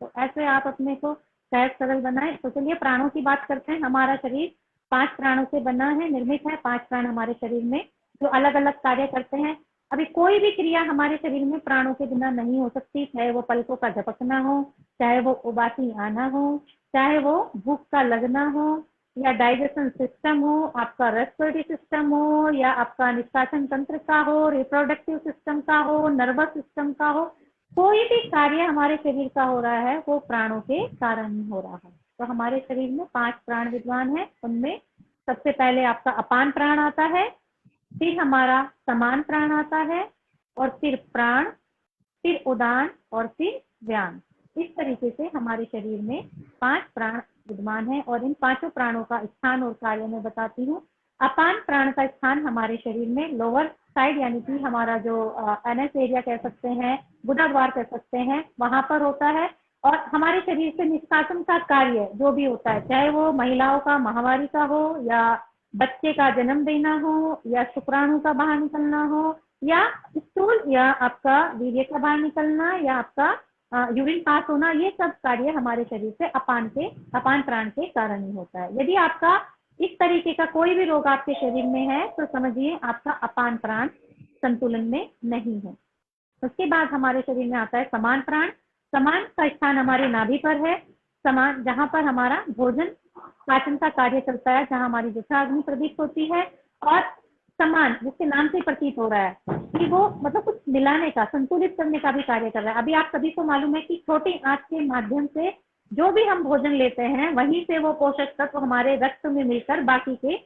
तो ऐसे आप अपने को सहज सरल बनाए। तो चलिए प्राणों की बात करते हैं। हमारा शरीर 5 प्राणों से बना है, निर्मित है। 5 प्राण हमारे शरीर में जो अलग अलग कार्य करते हैं। अभी कोई भी क्रिया हमारे शरीर में प्राणों के बिना नहीं हो सकती, चाहे वो पलकों का झपकना हो, चाहे वो उबासी आना हो, चाहे वो भूख का लगना हो, या डाइजेशन सिस्टम हो, आपका रेस्पिरेटरी सिस्टम हो, या आपका निष्कासन तंत्र का हो, रिप्रोडक्टिव सिस्टम का हो, नर्वस सिस्टम का हो, कोई भी कार्य हमारे शरीर का हो रहा है वो प्राणों के कारण ही हो रहा है। तो हमारे शरीर में 5 प्राण विद्वान है। उनमें सबसे पहले आपका अपान प्राण आता है, फिर हमारा समान प्राण आता है, और फिर प्राण, फिर उदान और फिर व्यान। इस तरीके से हमारे शरीर में 5 प्राण विद्यमान है। और इन 5 प्राणों का स्थान और कार्य मैं बताती हूँ। अपान प्राण का स्थान हमारे शरीर में लोअर साइड, यानी कि हमारा जो एनएस एरिया कह सकते हैं, गुदा द्वार कह सकते हैं, वहां पर होता है। और हमारे शरीर से निष्कासन का कार्य जो भी होता है, चाहे वो महिलाओं का माहवारी का हो, या बच्चे का जन्म देना हो, या शुक्राणु का बाहर निकलना हो, या स्टूल, या आपका वीर्य का बाहर निकलना, या आपका यूरिन पास होना, ये सब कार्य हमारे शरीर से अपान प्राण के कारण ही होता है। यदि आपका इस तरीके का कोई भी रोग आपके शरीर में है तो समझिए आपका अपान प्राण संतुलन में नहीं है। उसके बाद हमारे शरीर में आता है समान प्राण। समान का स्थान हमारी नाभि पर है। समान जहाँ पर हमारा भोजन पाचन का कार्य चलता है, जहाँ हमारी जठराग्नि प्रदीप्त होती है। और समान, जिसके नाम से प्रतीत हो रहा है कि वो मतलब कुछ मिलाने का, संतुलित करने का भी कार्य कर रहा है। अभी आप सभी को मालूम है कि छोटी आंच के माध्यम से जो भी हम भोजन लेते हैं वहीं से वो पोषक तत्व हमारे रक्त में मिलकर बाकी के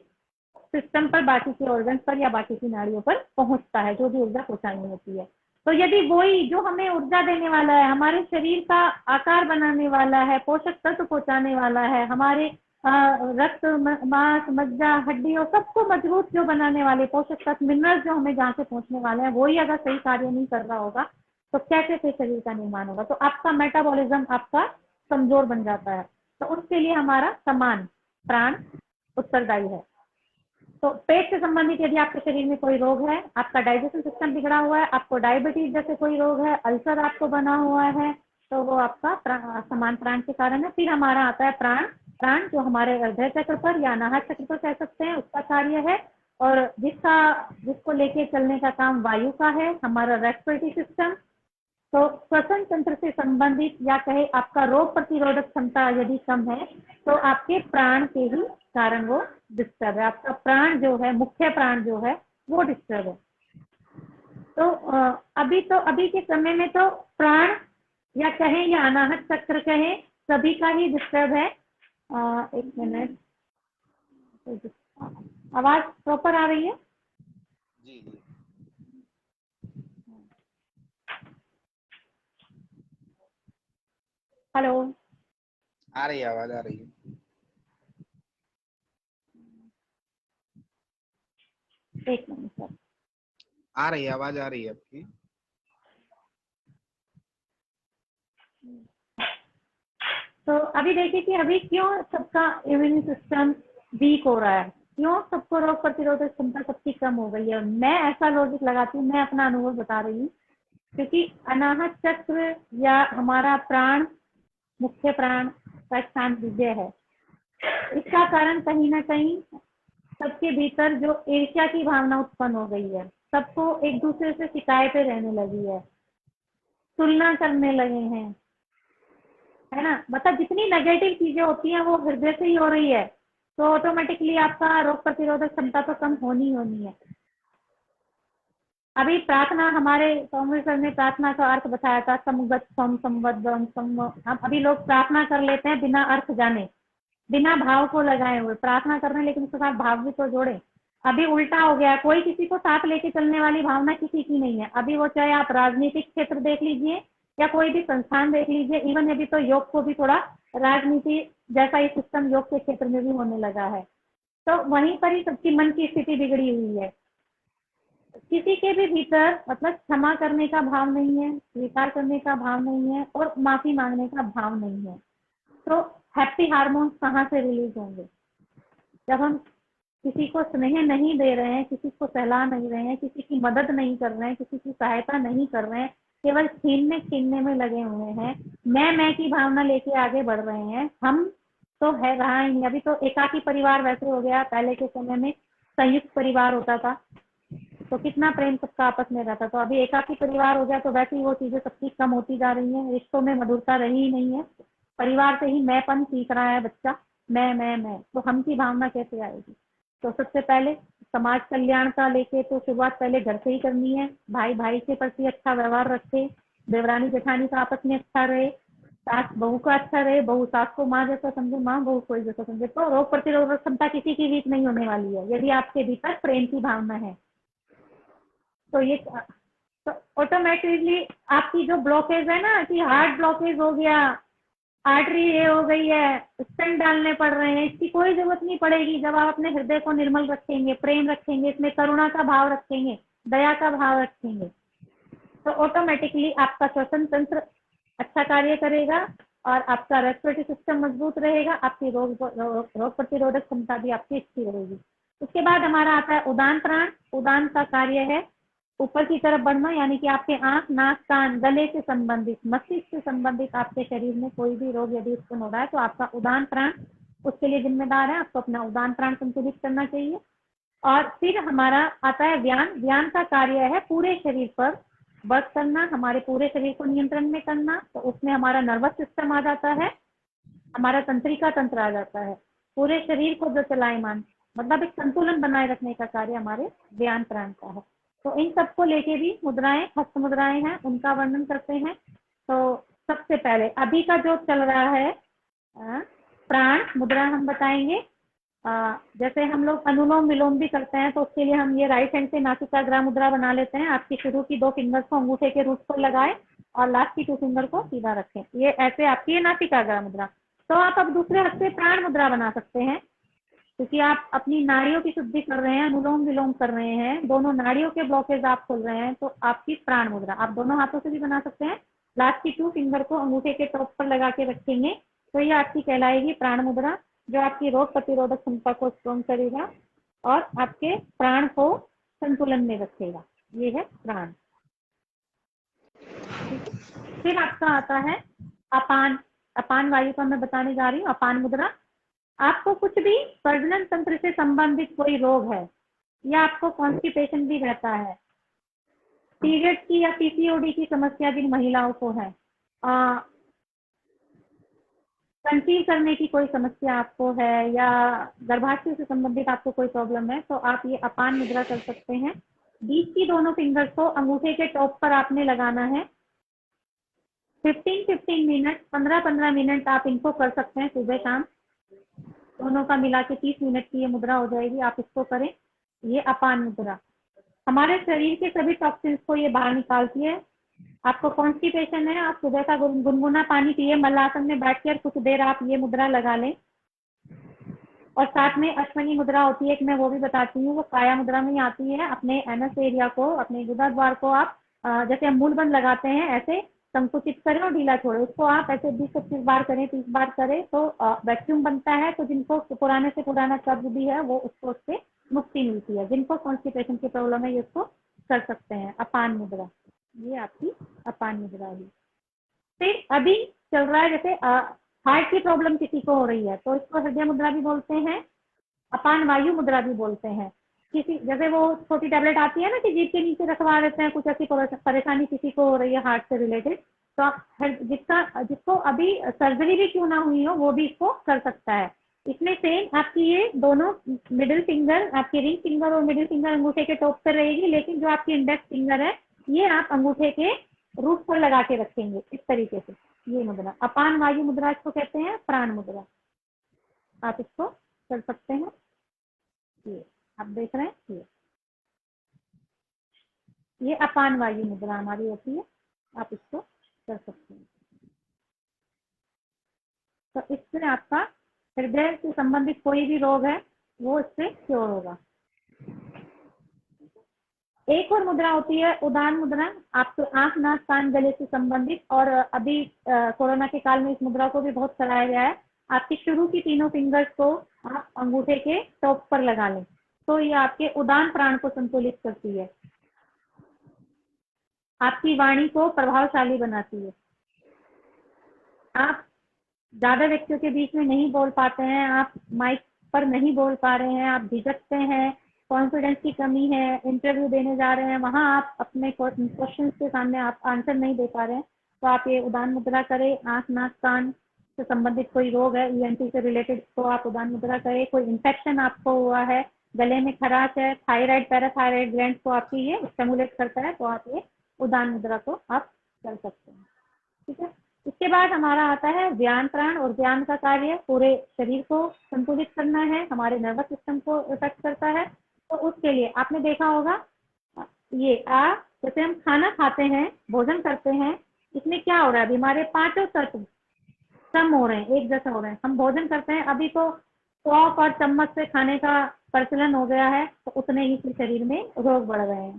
सिस्टम पर, बाकी के ऑर्गन्स पर या बाकी की नाड़ियों पर पहुंचता है, जो भी ऊर्जा पहुंचानी होती है। तो यदि वही जो हमें ऊर्जा देने वाला है, हमारे शरीर का आकार बनाने वाला है, पोषक तत्व पहुंचाने वाला है, हमारे रक्त, मांस, मज्जा, हड्डियों सबको मजबूत जो बनाने वाले पोषक तत्व, मिनरल्स जो हमें जहाँ से पहुंचने वाले हैं, वही अगर सही कार्य नहीं कर रहा होगा तो कैसे से शरीर का निर्माण होगा? तो आपका मेटाबॉलिज्म आपका कमजोर बन जाता है। तो उसके लिए हमारा समान प्राण उत्तरदायी है। तो पेट से संबंधित यदि आपके शरीर में कोई रोग है, आपका डाइजेशन सिस्टम बिगड़ा हुआ है, आपको डायबिटीज जैसे कोई रोग है, अल्सर आपको बना हुआ है, तो वो आपका समान प्राण के कारण है। फिर हमारा आता है प्राण। प्राण जो हमारे हृदय चक्र पर या अनाहत चक्र पर कह सकते हैं, उसका कार्य है, और जिसको लेके चलने का काम वायु का है, हमारा रेस्पिरेटरी सिस्टम। तो श्वसन तंत्र से संबंधित या कहे आपका रोग प्रतिरोधक क्षमता यदि कम है तो आपके प्राण के ही कारण वो डिस्टर्ब है, आपका प्राण जो है, मुख्य प्राण जो है वो डिस्टर्ब है। तो अभी के समय में तो प्राण या कहें या अनाहत चक्र कहें, सभी का ही डिस्टर्ब है। एक मिनट, आवाज प्रॉपर आ रही है? जी जी। हेलो, आ रही है, आवाज आ रही है। एक मिनट सर, आ रही है, आवाज आ रही है आपकी। तो अभी देखिए कि अभी क्यों सबका इम्यून सिस्टम वीक हो रहा है, क्यों सबको रोग प्रतिरोधक क्षमता सबकी कम हो गई है। मैं ऐसा लॉजिक लगाती हूँ, मैं अपना अनुभव बता रही हूँ, क्योंकि अनाहत चक्र या हमारा प्राण, मुख्य प्राण का स्थान हृदय है। इसका कारण कहीं ना कहीं सबके भीतर जो ईर्ष्या की भावना उत्पन्न हो गई है, सबको एक दूसरे से शिकायतें रहने लगी है, तुलना करने लगे हैं, है ना। मतलब जितनी नेगेटिव चीजें होती हैं वो हृदय से ही हो रही है, तो ऑटोमेटिकली आपका रोग प्रतिरोधक क्षमता तो कम होनी है। अभी प्रार्थना, हमारे स्वामी सर ने प्रार्थना का अर्थ बताया था, समगत सम संबद्धम सम। हम अभी लोग प्रार्थना कर लेते हैं बिना अर्थ जाने, बिना भाव को लगाए हुए प्रार्थना कर रहे हैं, लेकिन उसके साथ भाव भी तो जोड़े। अभी उल्टा हो गया, कोई किसी को साथ लेके चलने वाली भावना किसी की नहीं है। अभी वो चाहे आप राजनीतिक क्षेत्र देख लीजिए या कोई भी संस्थान देख लीजिए, इवन अभी तो योग को भी थोड़ा राजनीति जैसा ही सिस्टम योग के क्षेत्र में भी होने लगा है। तो वहीं पर ही सबकी मन की स्थिति बिगड़ी हुई है। किसी के भी भीतर मतलब क्षमा करने का भाव नहीं है, स्वीकार करने का भाव नहीं है, और माफी मांगने का भाव नहीं है। तो हैप्पी हार्मोन्स कहाँ से रिलीज होंगे जब हम किसी को स्नेह नहीं दे रहे हैं, किसी को सहला नहीं रहे हैं, किसी की मदद नहीं कर रहे हैं, किसी की सहायता नहीं कर रहे हैं, केवल छीनने में लगे हुए हैं, मैं की भावना लेके आगे बढ़ रहे हैं। हम तो है रहा ही। अभी तो एकाकी परिवार वैसे हो गया, पहले के समय में संयुक्त परिवार होता था तो कितना प्रेम सबका आपस में रहता था। तो अभी एकाकी परिवार हो गया तो वैसे ही वो चीजें सबकी कम होती जा रही हैं, रिश्तों में मधुरता रही ही नहीं है। परिवार से ही मैंपन सीख रहा है बच्चा, मैं, तो हम की भावना कैसे आएगी? तो सबसे पहले समाज कल्याण का लेके तो शुरुआत पहले घर से ही करनी है। भाई भाई के प्रति अच्छा व्यवहार रखे, देवरानी जेठानी का आपस में अच्छा रहे, सास बहू का अच्छा रहे, बहू सास को माँ जैसा समझे, माँ बहू को जैसा समझे, तो रोग प्रतिरोधक क्षमता किसी की वीक नहीं होने वाली है यदि आपके भीतर प्रेम की भावना है। तो ये तो ऑटोमेटिकली आपकी जो ब्लॉकेज है ना, कि हार्ट ब्लॉकेज हो गया, आर्टरी ये हो गई है, स्टेंट डालने पड़ रहे हैं, इसकी कोई जरूरत नहीं पड़ेगी जब आप अपने हृदय को निर्मल रखेंगे, प्रेम रखेंगे, इसमें करुणा का भाव रखेंगे, दया का भाव रखेंगे, तो ऑटोमेटिकली आपका श्वसन तंत्र अच्छा कार्य करेगा और आपका रेस्पिरेटरी सिस्टम मजबूत रहेगा, आपकी रोग प्रतिरोधक क्षमता भी आपकी अच्छी रहेगी। उसके बाद हमारा आता है उदान प्राण। उदान का कार्य है ऊपर की तरफ बढ़ना, यानी कि आपके आंख, नाक, कान, गले से संबंधित, मस्तिष्क से संबंधित आपके शरीर में कोई भी रोग यदि उत्पन्न हो रहा है तो आपका उदान प्राण उसके लिए जिम्मेदार है। आपको अपना उदान प्राण संतुलित करना चाहिए। और फिर हमारा आता है व्यान। व्यान का कार्य है पूरे शरीर पर वर्क करना, हमारे पूरे शरीर को नियंत्रण में करना। तो उसमें हमारा नर्वस सिस्टम आ जाता है, हमारा तंत्रिका तंत्र आ जाता है, पूरे शरीर को जो चलायमान मतलब एक संतुलन बनाए रखने का कार्य हमारे ध्यान प्राण का है। तो इन सबको लेके भी मुद्राएं, हस्त मुद्राएं हैं, उनका वर्णन करते हैं। तो सबसे पहले अभी का जो चल रहा है प्राण मुद्रा हम बताएंगे। जैसे हम लोग अनुलोम विलोम भी करते हैं, तो उसके लिए हम ये राइट हैंड से नासिकाग्र मुद्रा बना लेते हैं। आपकी शुरू की 2 फिंगर्स को अंगूठे के रूट पर लगाएं और लास्ट की 2 फिंगर को सीधा रखें। ये ऐसे आपकी है नासिकाग्र मुद्रा। तो आप अब दूसरे हाथ से प्राण मुद्रा बना सकते हैं, क्योंकि आप अपनी नाड़ियों की शुद्धि कर रहे हैं, अनुलोम विलोम कर रहे हैं, दोनों नाड़ियों के ब्लॉकेज आप खोल रहे हैं, तो आपकी प्राण मुद्रा आप दोनों हाथों से भी बना सकते हैं। लास्ट की 2 फिंगर को अंगूठे के टॉप पर लगा के रखेंगे, तो ये आपकी कहलाएगी प्राण मुद्रा, जो आपकी रोग प्रतिरोधक क्षमता को स्ट्रॉन्ग करेगा और आपके प्राण को संतुलन में रखेगा। ये है प्राण। फिर आपका आता है अपान। अपान वायु का मैं बताने जा रही हूँ। अपान मुद्रा, आपको कुछ भी प्रजनन तंत्र से संबंधित कोई रोग है या आपको कॉन्स्टिपेशन भी रहता है, पीरियड की या पीसीओडी की समस्या जिन महिलाओं को है, कंसीव करने की कोई समस्या आपको है या गर्भाशय से संबंधित आपको कोई प्रॉब्लम है, तो आप ये अपान मुद्रा कर सकते हैं। बीच की दोनों फिंगर्स को अंगूठे के टॉप पर आपने लगाना है। 15-15 मिनट, 15-15 मिनट आप इनको कर सकते हैं सुबह शाम, दोनों का मिला के 30 मिनट की ये मुद्रा हो जाएगी। आप इसको करें। ये अपान मुद्रा हमारे शरीर के सभी टॉक्सिन्स को ये बाहर निकालती है। आपको कॉन्स्टिपेशन है, आप सुबह का गुनगुना पानी पिए, मल्लासन में बैठकर कुछ देर आप ये मुद्रा लगा लें। और साथ में अश्वनी मुद्रा होती है, मैं वो भी बताती हूँ, वो काया मुद्रा में ही आती है। अपने एनस एरिया को, अपने गुदा द्वार को आप जैसे हम मूलबंद लगाते हैं ऐसे संकुचित करें और ढीला छोड़े। उसको आप ऐसे 20-25 बार करें, 30 बार करें तो वैक्यूम बनता है। तो जिनको पुराने से पुराना कब्ज भी है वो उसको उससे मुक्ति मिलती है। जिनको कॉन्स्टिपेशन की प्रॉब्लम है ये उसको कर सकते हैं। अपान मुद्रा, ये आपकी अपान मुद्रा है। फिर अभी चल रहा है जैसे हार्ट की प्रॉब्लम किसी को हो रही है तो इसको हृदय मुद्रा भी बोलते हैं, अपान वायु मुद्रा भी बोलते हैं। किसी जैसे वो छोटी टैबलेट आती है ना कि जीभ के नीचे रखवा देते हैं, कुछ ऐसी परेशानी किसी को हो रही है हार्ट से रिलेटेड, तो जिसको अभी सर्जरी भी क्यों ना हुई हो वो भी इसको कर सकता है। इसमें सेम आपकी ये दोनों मिडिल फिंगर, आपकी रिंग फिंगर और मिडिल फिंगर अंगूठे के टॉप पर रहेगी, लेकिन जो आपकी इंडेक्स फिंगर है ये आप अंगूठे के रूट पर लगा के रखेंगे इस तरीके से। ये मुद्रा अपान वायु मुद्रा इसको कहते हैं, प्राण मुद्रा। आप इसको कर सकते हैं। ये आप देख रहे हैं, ये अपान वायु मुद्रा हमारी होती है, आप इसको कर सकते हैं। तो इससे आपका हृदय से संबंधित कोई भी रोग है वो इससे क्योर होगा। एक और मुद्रा होती है उदान मुद्रा, आपको आंख, नाक, कान, गले से संबंधित, और अभी कोरोना के काल में इस मुद्रा को भी बहुत सराहा गया है। आपकी शुरू की 3 फिंगर्स को आप अंगूठे के टॉप पर लगा लें, तो ये आपके उदान प्राण को संतुलित करती है, आपकी वाणी को प्रभावशाली बनाती है। आप ज्यादा व्यक्तियों के बीच में नहीं बोल पाते हैं, आप माइक पर नहीं बोल पा रहे हैं, आप झिझकते हैं, कॉन्फिडेंस की कमी है, इंटरव्यू देने जा रहे हैं, वहां आप अपने क्वेश्चंस के सामने आप आंसर नहीं दे पा रहे हैं, तो आप ये उदान मुद्रा करें। आंख, नाक, कान से संबंधित कोई रोग है, ईएनटी से रिलेटेड, तो आप उदान मुद्रा करें। कोई इन्फेक्शन आपको हुआ है, गले में खराश है, थायराइड, पैराथायराइड ग्लैंड को आपकी ये स्टिमुलेट करता है, तो आप ये उदान मुद्रा को आप कर सकते हैं। ठीक है। इसके बाद हमारा आता है व्यान प्राण, और व्यान का कार्य पूरे शरीर को संतुलित करना है, हमारे नर्वस सिस्टम को इफेक्ट करता है। तो उसके लिए आपने देखा होगा ये जैसे हम खाना खाते हैं, भोजन करते हैं, इसमें क्या हो रहा है, अभी हमारे 5 तत्व कम हो रहे हैं, एक जैसा हो रहे हैं। हम भोजन करते हैं, अभी तो फॉर्क और चम्मच से खाने का प्रचलन हो गया है, तो उतने ही शरीर में रोग बढ़ रहे हैं।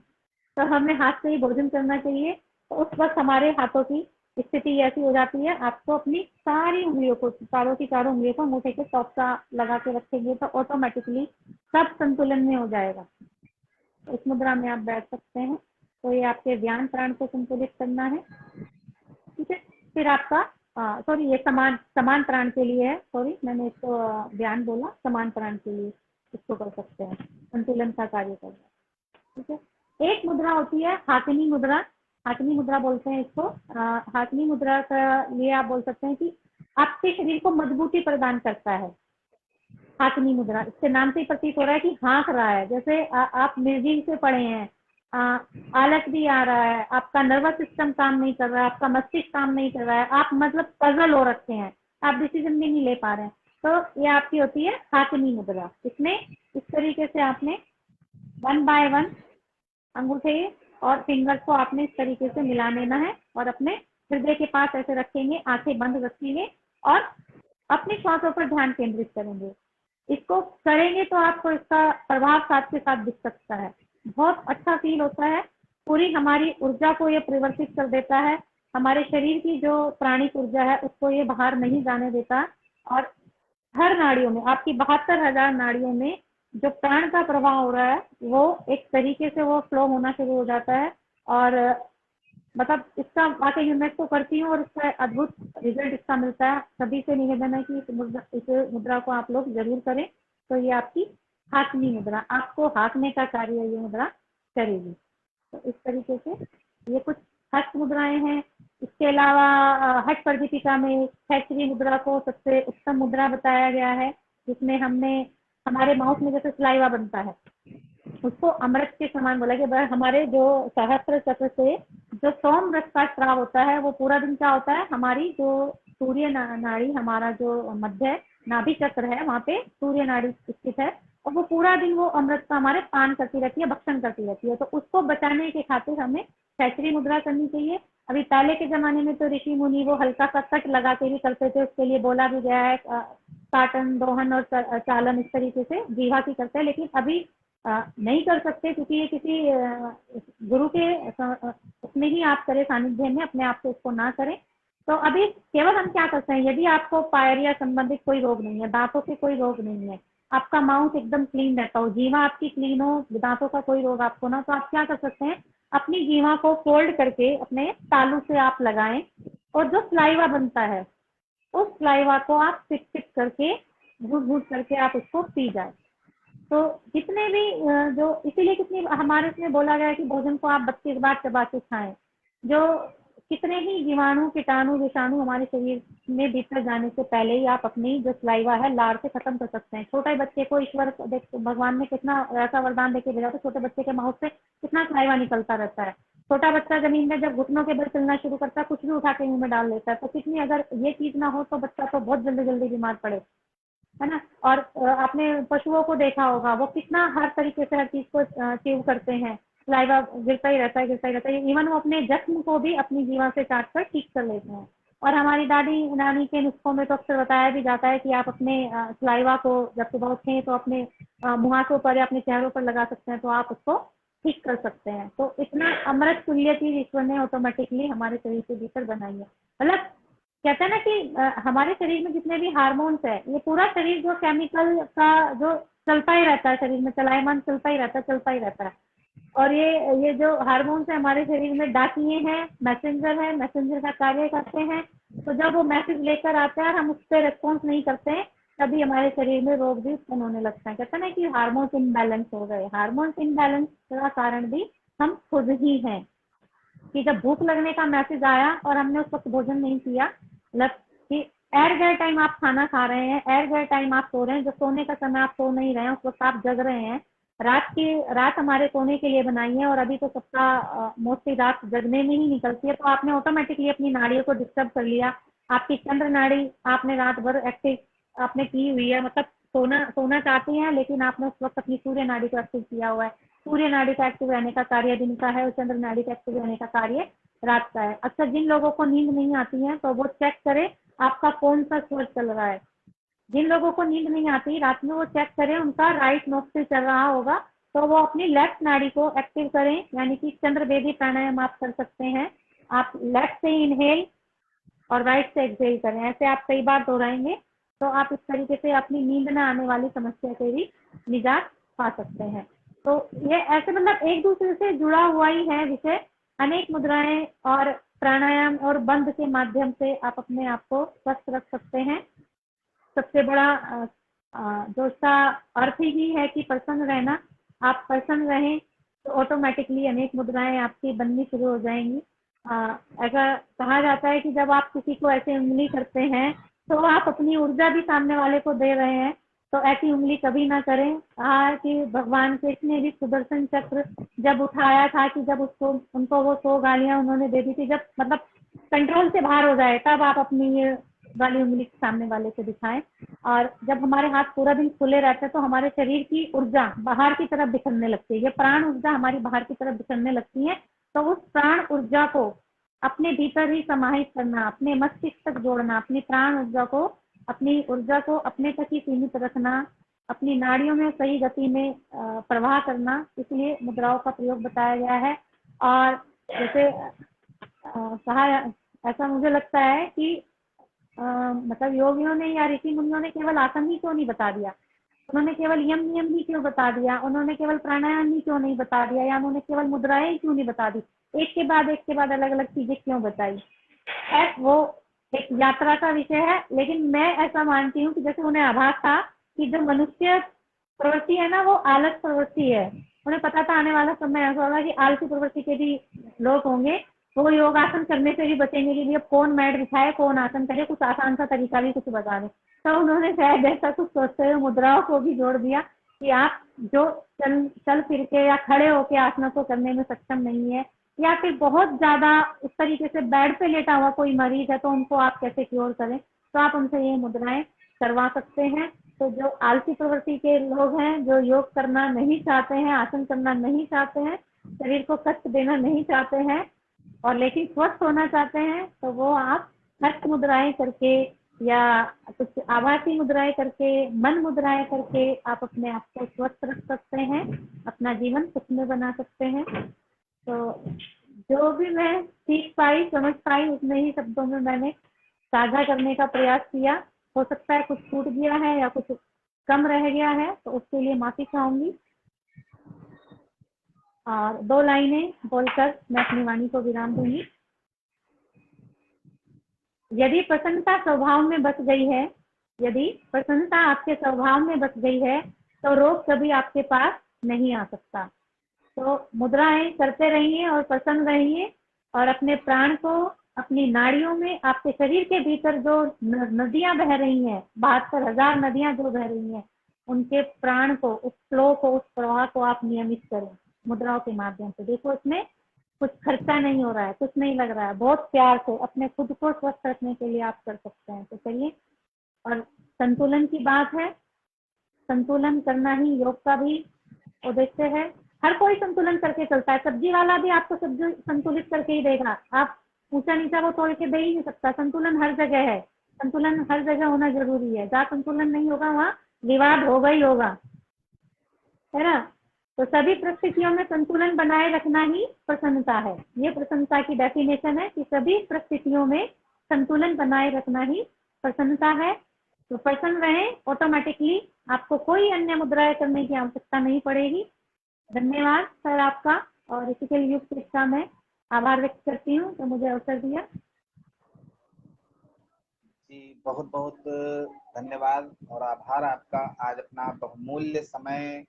तो हमें हाथ से ही भोजन करना चाहिए। तो उस वक्त हमारे हाथों की स्थिति ऐसी हो जाती है, आपको अपनी सारी उंगलियों को, चारों की चारों उंगलियों को अंगूठे के टॉप का लगा के रखेंगे तो ऑटोमेटिकली सब संतुलन में हो जाएगा। तो इस मुद्रा में आप बैठ सकते हैं। तो ये आपके व्यान प्राण को संतुलित करना है। ठीक है। फिर आपका सॉरी, ये समान प्राण के लिए है, सॉरी मैंने इसको व्यान बोला, समान प्राण के लिए इसको कर सकते हैं, संतुलन का कार्य कर रहा है। ठीक है। एक मुद्रा होती है हाथनी मुद्रा, हाथनी मुद्रा बोलते हैं इसको। हाथनी मुद्रा का लिए आप बोल सकते हैं कि आपके शरीर को मजबूती प्रदान करता है। हाथनी मुद्रा। इसके नाम से ही प्रतीत हो रहा है कि हाँक रहा है, जैसे आप मिर्गी से पढ़े हैं, आलस भी आ रहा है, आपका नर्वस सिस्टम काम नहीं कर रहा है, आपका मस्तिष्क काम नहीं कर रहा है, आप मतलब पजल हो रखे हैं, आप डिसीजन भी नहीं ले पा रहे हैं, तो ये आपकी होती है हाथनी मुद्रा। इसमें इस तरीके से आपने 1 बाय 1 अंगूठे और फिंगर्स को आपने इस तरीके से मिला लेना है और अपने हृदय के पास ऐसे रखेंगे, आंखें बंद रखेंगे और अपनी श्वासों पर ध्यान केंद्रित करेंगे। इसको करेंगे तो आपको इसका प्रभाव साथ के साथ दिख सकता है, बहुत अच्छा फील होता है, पूरी हमारी ऊर्जा को ये परिवर्तित कर देता है, हमारे शरीर की जो प्राणिक ऊर्जा है उसको ये बाहर नहीं जाने देता और हर नाड़ियों में, आपकी 72,000 नाड़ियों में जो प्राण का प्रवाह हो रहा है वो एक तरीके से वो फ्लो होना शुरू हो जाता है। और मतलब इसका वाकई मैं इसको करती हूँ और इसका अद्भुत रिजल्ट इसका मिलता है। सभी से निवेदन है कि इस मुद्रा को आप लोग जरूर करें। तो ये आपकी हाथनी मुद्रा, आपको हाँकने का कार्य ये मुद्रा करेगी। तो इस तरीके से ये कुछ हस्त मुद्राएं हैं। इसके अलावा हठ प्रदीपिका में खैचरी मुद्रा को सबसे उत्तम मुद्रा बताया गया है, जिसमें हमने हमारे माउथ में जैसे सलाइवा बनता है उसको अमृत के समान बोला कि हमारे जो सहस्त्र चक्र से जो सोम रस का स्राव होता है वो पूरा दिन क्या होता है, हमारी जो सूर्य नाड़ी, हमारा जो मध्य नाभि चक्र है वहाँ पे सूर्य नाड़ी स्थित है और वो पूरा दिन वो अमृत का हमारे पान करती रहती है, भक्षण करती रहती है। तो उसको बचाने के खातिर हमें खैचरी मुद्रा करनी चाहिए। अभी पहले के जमाने में तो ऋषि मुनि वो हल्का सा कट लगा के भी करते थे, उसके लिए बोला भी गया है काटन, दोहन और चालन इस तरीके से जीवा की करते हैं, लेकिन अभी नहीं कर सकते क्योंकि ये किसी गुरु के उसमें ही आप करें, सानिध्य में, अपने आप से उसको ना करें। तो अभी केवल हम क्या करते हैं, यदि आपको पायरिया संबंधित कोई रोग नहीं है, दांतों के कोई रोग नहीं है, आपका माउथ एकदम क्लीन रहता हो, जीवा आपकी क्लीन हो, दांतों का कोई रोग आपको ना, तो आप क्या कर सकते हैं, अपनी जीवा को फोल्ड करके अपने तालू से आप लगाएं और जो स्लाइवा बनता है उस स्लाइवा को आप सिप सिप करके घूट घूट करके आप उसको पी जाए। तो जितने भी जो इसीलिए कितनी हमारे इसमें बोला गया है कि भोजन को आप 32 बार चबा के खाएं। जो कितने ही जीवाणु, कीटाणु, विषाणु हमारे शरीर में भीतर जाने से पहले ही आप अपनी जो स्लाइवा है लार से खत्म कर सकते हैं। छोटे बच्चे को ईश्वर भगवान ने कितना ऐसा वरदान देके भेजा, तो छोटे बच्चे के माउथ से कितना स्लाइवा निकलता रहता है। छोटा बच्चा जमीन में जब घुटनों के बल चलना शुरू करता है, कुछ भी उठा के मुंह में डाल लेता है, तो कितनी अगर ये चीज ना हो तो बच्चा तो बहुत जल्दी जल्दी बीमार पड़े, है ना। और आपने पशुओं को देखा होगा वो कितना हर तरीके से हर चीज को चीव करते हैं, सलाइवा गिरता ही रहता है, गिरता ही रहता है। इवन वो अपने जख्म को भी अपनी जीवा से काट कर ठीक कर लेते हैं। और हमारी दादी नानी के नुस्खों में तो अक्सर बताया भी जाता है कि आप अपने सलाइवा को जब सुबह उठें तो अपने मुहासों पर या अपने चेहरों पर लगा सकते हैं, तो आप उसको ठीक कर सकते हैं। तो इतना अमृत तुल्य चीज ईश्वर ने ऑटोमेटिकली हमारे शरीर के भीतर बनाई है। मतलब कहते हैं ना कि हमारे शरीर में जितने भी हार्मोन्स है, ये पूरा शरीर जो केमिकल का जो चलता ही रहता है, शरीर में चलायमान चलता ही रहता है, चलता ही रहता है। और ये जो हार्मोन्स है हमारे शरीर में डाकिए हैं, मैसेंजर है, मैसेंजर का कार्य करते हैं। तो जब वो मैसेज लेकर आता है हम उस पर रेस्पॉन्स नहीं करते हैं, तभी हमारे शरीर में रोग भी उत्पन्न होने लगता है। कहते हैं ना कि हार्मोन्स इनबैलेंस हो गए। हार्मोन्स इनबैलेंस का कारण भी हम खुद ही हैं कि जब भूख लगने का मैसेज आया और हमने उस वक्त भोजन नहीं किया, मतलब कि एर गए टाइम आप खाना खा रहे हैं, एर गए टाइम आप सो रहे हैं, जब सोने का समय आप सो नहीं रहे हैं उस वक्त आप जग रहे हैं। रात हमारे सोने के लिए बनाई है और अभी तो सबका मोस्टली रात जगने में ही निकलती है। तो आपने ऑटोमेटिकली अपनी नाड़ियों को डिस्टर्ब कर लिया। आपकी चंद्र नाड़ी आपने रात भर एक्टिव आपने की हुई है, मतलब सोना चाहती हैं लेकिन आपने उस वक्त अपनी सूर्य नाड़ी को एक्टिव किया हुआ है। सूर्य नाड़ी का एक्टिव रहने का कार्य दिन का है और चंद्र नाड़ी का एक्टिव रहने का कार्य रात का है। अक्सर जिन लोगों को नींद नहीं आती है तो वो चेक करें आपका कौन सा स्वर चल रहा है। जिन लोगों को नींद नहीं आती रात में वो चेक करें उनका राइट नोस्ट्रिल चल रहा होगा, तो वो अपनी लेफ्ट नाड़ी को एक्टिव करें, यानी कि चंद्र बेदी प्राणायाम आप कर सकते हैं। आप लेफ्ट से इनहेल और राइट से एक्सहेल करें, ऐसे आप कई बार दोहराएंगे तो आप इस तरीके से अपनी नींद न आने वाली समस्या से भी निजात पा सकते हैं। तो ये ऐसे मतलब एक दूसरे से जुड़ा हुआ ही है विषय। अनेक मुद्राएं और प्राणायाम और बंध के माध्यम से आप अपने आप को स्वस्थ रख सकते हैं। सबसे बड़ा जो इसका अर्थ ही है कि प्रसन्न रहना। आप प्रसन्न रहें तो ऑटोमेटिकली अनेक मुद्राएं आपकी बननी शुरू हो जाएंगी। ऐसा कहा जाता है कि जब आप किसी को ऐसे उंगली करते हैं तो आप अपनी ऊर्जा भी सामने वाले को दे रहे हैं। तो ऐसी उंगली कभी ना करें। कहा कि भगवान कृष्ण ने भी सुदर्शन चक्र जब उठाया था कि जब उसको उनको वो 100 गालियां उन्होंने दे दी थी, जब मतलब कंट्रोल से बाहर हो जाए तब आप अपनी ये वाली उंगली सामने वाले को दिखाएं। और जब हमारे हाथ पूरा दिन खुले रहते हैं तो हमारे शरीर की ऊर्जा बाहर की तरफ बिखरने लगती है, ये प्राण ऊर्जा हमारी बाहर की तरफ बिखरने लगती है। तो उस प्राण ऊर्जा को अपने भीतर ही समाहित करना, अपने मस्तिष्क तक जोड़ना, अपनी प्राण ऊर्जा को, अपनी ऊर्जा को अपने तक ही सीमित रखना, अपनी नाड़ियों में सही गति में प्रवाह करना, इसलिए मुद्राओं का प्रयोग बताया गया है। और जैसे कहा, ऐसा मुझे लगता है कि मतलब योगियों ने या ऋषि मुनियों ने केवल आसन ही क्यों नहीं बता दिया, उन्होंने केवल यम नियम ही क्यों बता दिया, उन्होंने केवल प्राणायाम ही क्यों नहीं बता दिया, या उन्होंने केवल मुद्राएं ही क्यों नहीं बता दी, एक के बाद अलग अलग चीजें क्यों बताई है, वो एक यात्रा का विषय है। लेकिन मैं ऐसा मानती हूँ कि जैसे उन्हें आभास था कि जो मनुष्य प्रवृत्ति है ना वो आलस प्रवृत्ति है, उन्हें पता था आने वाला समय ऐसा होगा कि आलसी प्रवृत्ति के भी लोग होंगे, वो योगासन करने से भी बचेंगे कि अब कौन मैट बिछाए, कौन आसन करे, कुछ आसान सा तरीका भी कुछ बता दे। तो उन्होंने शायद ऐसा कुछ सोचते हुए मुद्राओं को भी जोड़ दिया कि आप जो चल फिर के या खड़े होके आसनों को करने में सक्षम नहीं है, या फिर बहुत ज्यादा उस तरीके से बेड पे लेटा हुआ कोई मरीज है तो उनको आप कैसे क्योर करें, तो आप उनसे ये मुद्राएं करवा सकते हैं। तो जो आलसी प्रवृत्ति के लोग हैं, जो योग करना नहीं चाहते हैं, आसन करना नहीं चाहते हैं, शरीर को कष्ट देना नहीं चाहते हैं और लेकिन स्वस्थ होना चाहते हैं, तो वो आप हस्त मुद्राएं करके या कुछ आभासी मुद्राएं करके, मन मुद्राएं करके आप अपने आप को स्वस्थ रख सकते हैं, अपना जीवन सुखमय बना सकते हैं। तो जो भी मैं सीख पाई, समझ पाई, उतने ही शब्दों में मैंने साझा करने का प्रयास किया। हो सकता है कुछ छूट गया है या कुछ कम रह गया है, तो उसके लिए माफी चाहूंगी। और 2 लाइनें बोलकर मैं अपनी वाणी को विराम दूंगी। यदि प्रसन्नता स्वभाव में बस गई है, यदि प्रसन्नता आपके स्वभाव में बस गई है, तो रोग कभी आपके पास नहीं आ सकता। तो मुद्राएं करते रहिए और प्रसन्न रहिए, और अपने प्राण को अपनी नाड़ियों में, आपके शरीर के भीतर जो नदियां बह रही हैं, 72,000 नदियां जो बह रही हैं, उनके प्राण को, उस फ्लो को, उस प्रवाह को आप नियमित करें मुद्राओं के माध्यम से। देखो इसमें कुछ खर्चा नहीं हो रहा है, कुछ नहीं लग रहा है, बहुत प्यार से अपने खुद को स्वस्थ रखने के लिए आप कर सकते हैं। तो चलिए, और संतुलन की बात है, संतुलन करना ही योग का भी उद्देश्य है। हर कोई संतुलन करके चलता है, सब्जी वाला भी आपको सब्जी संतुलित करके ही देगा, आप ऊंचा नीचा वो तोड़ के दे ही नहीं सकता। संतुलन हर जगह है, संतुलन हर जगह होना जरूरी है। जहाँ संतुलन नहीं होगा वहाँ विवाद होगा ही होगा, है ना। तो सभी परिस्थितियों में संतुलन बनाए रखना ही प्रसन्नता है। ये प्रसन्नता की डेफिनेशन है कि सभी परिस्थितियों में संतुलन बनाए रखना ही प्रसन्नता है। तो प्रसन्न रहें, ऑटोमेटिकली आपको कोई अन्य मुद्राएं करने की आवश्यकता नहीं पड़ेगी। धन्यवाद सर आपका, और इसी के लिए युक्त शिक्षा में आभार व्यक्त करती हूँ तो मुझे अवसर दिया। जी बहुत बहुत धन्यवाद और आभार आपका, आज अपना बहुमूल्य समय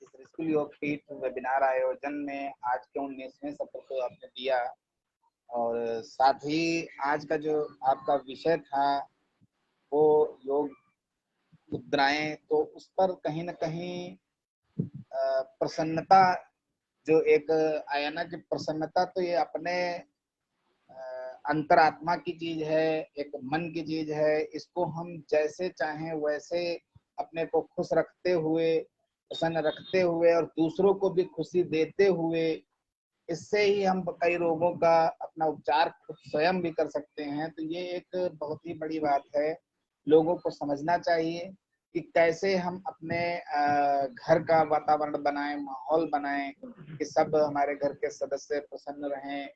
इस ऋषिकुल योगपीठ वेबिनार आयोजन में आज के 19वें सत्र को आपने दिया। और साथ ही आज का जो आपका विषय था वो योग मुद्राएं, तो उस पर कहीं न कहीं प्रसन्नता जो एक आया ना कि प्रसन्नता तो ये अपने अंतरात्मा की चीज है, एक मन की चीज है। इसको हम जैसे चाहें वैसे अपने को खुश रखते हुए, प्रसन्न रखते हुए और दूसरों को भी खुशी देते हुए, इससे ही हम कई रोगों का अपना उपचार खुद स्वयं भी कर सकते हैं। तो ये एक बहुत ही बड़ी बात है, लोगों को समझना चाहिए कि कैसे हम अपने घर का वातावरण बनाएं, माहौल बनाएं कि सब हमारे घर के सदस्य प्रसन्न रहें,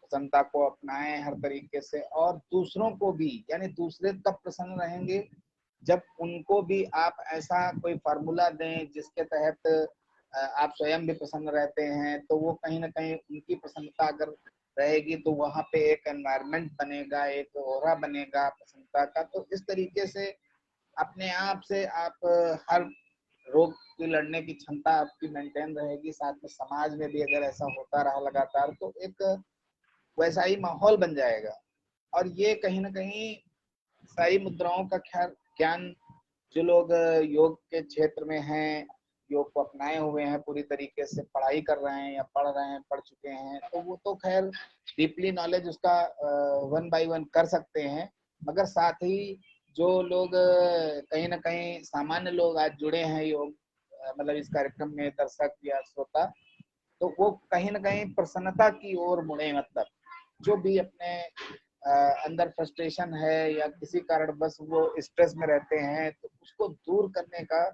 प्रसन्नता को अपनाएं हर तरीके से, और दूसरों को भी, यानी दूसरे तब प्रसन्न रहेंगे जब उनको भी आप ऐसा कोई फार्मूला दें जिसके तहत आप स्वयं भी प्रसन्न रहते हैं। तो वो कहीं ना कहीं उनकी प्रसन्नता अगर रहेगी तो वहां पे एक एनवायरनमेंट बनेगा, एक ओरा बनेगा प्रसन्नता का। तो इस तरीके से अपने आप से आप हर रोग की लड़ने की क्षमता आपकी मेंटेन रहेगी। साथ में समाज में भी अगर ऐसा होता रहा लगातार तो एक वैसा ही माहौल बन जाएगा। और ये कहीं ना कहीं सारी मुद्राओं का खैर ज्ञान जो लोग योग के क्षेत्र में हैं, योग को अपनाए हुए हैं, पूरी तरीके से पढ़ाई कर रहे हैं या पढ़ रहे हैं, पढ़ चुके हैं, तो वो तो खैर डीपली नॉलेज उसका 1 by 1 कर सकते हैं। मगर साथ ही जो लोग कहीं ना कहीं सामान्य लोग आज जुड़े हैं योग मतलब इस कार्यक्रम में, दर्शक या श्रोता, तो वो कहीं ना कहीं प्रसन्नता की ओर मुड़े। मतलब जो भी अपने अंदर फ्रस्ट्रेशन है या किसी कारण बस वो स्ट्रेस में रहते हैं, तो उसको दूर करने का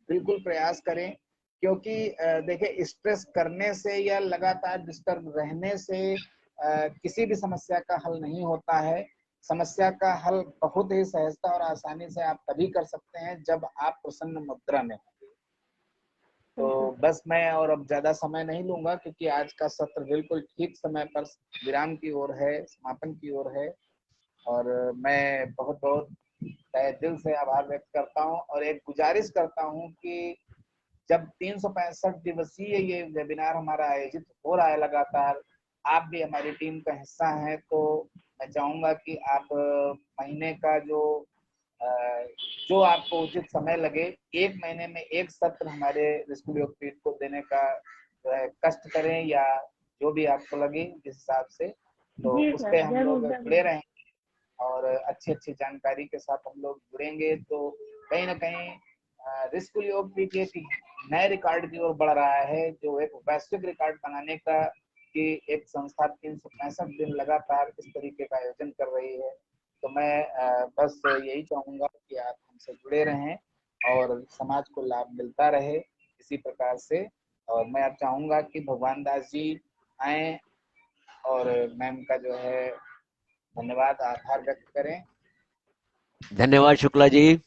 बिल्कुल प्रयास करें। क्योंकि देखिए, स्ट्रेस करने से या लगातार डिस्टर्ब रहने से किसी भी समस्या का हल नहीं होता है। समस्या का हल बहुत ही सहजता और आसानी से आप तभी कर सकते हैं जब आप प्रसन्न मुद्रा में। तो बस मैं और अब ज्यादा समय नहीं लूंगा, क्योंकि आज का सत्र बिल्कुल ठीक समय पर विराम की ओर है, समापन की ओर है। और मैं बहुत बहुत तहे दिल से आभार व्यक्त करता हूं और एक गुजारिश करता हूं कि जब 365 दिवसीय ये वेबिनार हमारा आयोजित हो रहा है लगातार, आप भी हमारी टीम का हिस्सा हैं, तो मैं चाहूंगा कि आप महीने का जो आपको उचित समय लगे, 1 महीने में एक सत्र हमारे स्कूल योग पीठ को देने का कष्ट करें, या जो भी आपको लगे जिस हिसाब से, तो जी उस सर, पे हम जरूर लोग जुड़े जरूर। रहेंगे और अच्छी अच्छी जानकारी के साथ हम लोग जुड़ेंगे। तो कहीं ना कहीं स्कूल योग पीठ एक नए रिकॉर्ड की ओर बढ़ रहा है, जो एक वैश्विक रिकॉर्ड बनाने का, कि एक संस्था 365 दिन लगातार इस तरीके का आयोजन कर रही है। तो मैं बस यही चाहूंगा कि आप हमसे जुड़े रहें और समाज को लाभ मिलता रहे इसी प्रकार से। और मैं अब चाहूंगा कि भगवान दास जी आए और मैम का जो है धन्यवाद, आभार व्यक्त करें। धन्यवाद शुक्ला जी,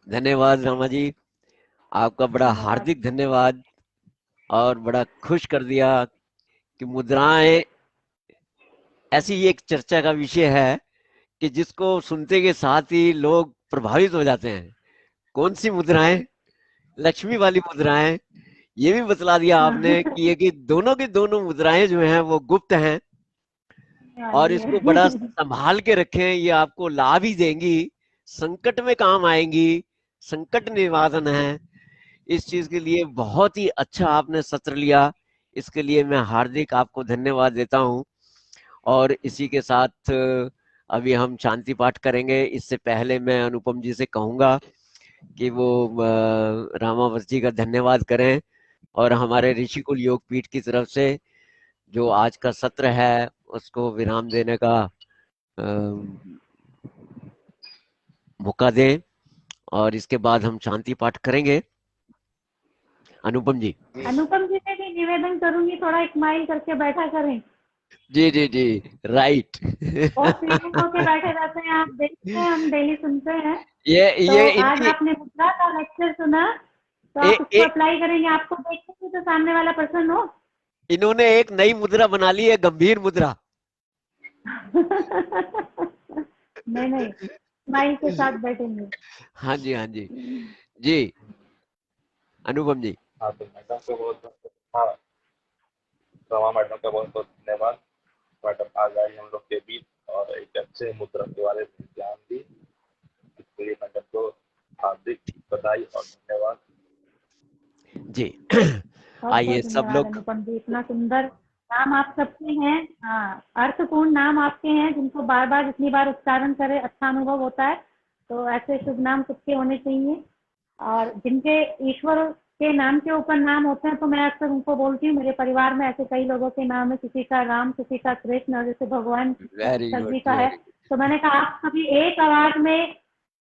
धन्यवाद रामा जी, आपका बड़ा धन्यवाद। हार्दिक धन्यवाद। और बड़ा खुश कर दिया कि मुद्राएं ऐसी एक चर्चा का विषय है कि जिसको सुनते के साथ ही लोग प्रभावित हो जाते हैं। कौन सी मुद्राएं? लक्ष्मी वाली मुद्राएं। ये भी बतला दिया आपने कि ये कि दोनों की दोनों मुद्राएं जो हैं वो गुप्त हैं और इसको बड़ा संभाल के रखें, ये आपको लाभ ही देंगी, संकट में काम आएंगी, संकट निवारण है। इस चीज के लिए बहुत ही अच्छा आपने सत्र लिया, इसके लिए मैं हार्दिक आपको धन्यवाद देता हूं। और इसी के साथ अभी हम शांति पाठ करेंगे। इससे पहले मैं अनुपम जी से कहूंगा कि वो रामावत जी का धन्यवाद करें और हमारे ऋषिकुल योग पीठ की तरफ से जो आज का सत्र है उसको विराम देने का मौका दें और इसके बाद हम शांति पाठ करेंगे। अनुपम जी। अनुपम जी से भी निवेदन करूंगी, थोड़ा स्माइल करके बैठा करें। जी जी जी, राइट। बहुत सीरियस होके बैठे रहते हैं, आप देखते हैं, हम डेली सुनते हैं। तो ये आज इनकी आपने मुद्रा का लेक्चर सुना, तो आप उसको अप्लाई करेंगे, आपको देखेंगे तो सामने वाला पर्सन हो। इन्होंने एक नई मुद्रा बना ली है, गंभीर मुद्रा। नहीं नहीं, स्माइल के साथ बैठेंगे। हाँ जी, हाँ जी जी। अनुपम जी। हाँ, तो मैडम को बहुत हाँ, रमा मैडम का बहुत बहुत धन्यवाद। मैडम आज आई हम लोग के बीच और एक अच्छे मुद्रा के बारे में ज्ञान दी, इसके लिए मैडम को हार्दिक बधाई और धन्यवाद जी। बहुत आइए बहुत सब धन्यवाद लोग। अनुपम जी, इतना सुंदर नाम आप सबके हैं। हाँ, अर्थपूर्ण नाम आपके हैं, जिनको बार बार जितनी बार उच्चारण करे अच्छा अनुभव होता है। तो ऐसे शुभ नाम सबके होने चाहिए। और जिनके ईश्वर के नाम के ऊपर नाम होते हैं, तो मैं अक्सर उनको बोलती हूँ, मेरे परिवार में ऐसे कई लोगों के नाम है, किसी का राम, किसी का कृष्ण, जैसे भगवान वेरी सर गुड, जी का है। वेरी तो मैंने कहा आप कभी एक आवाज में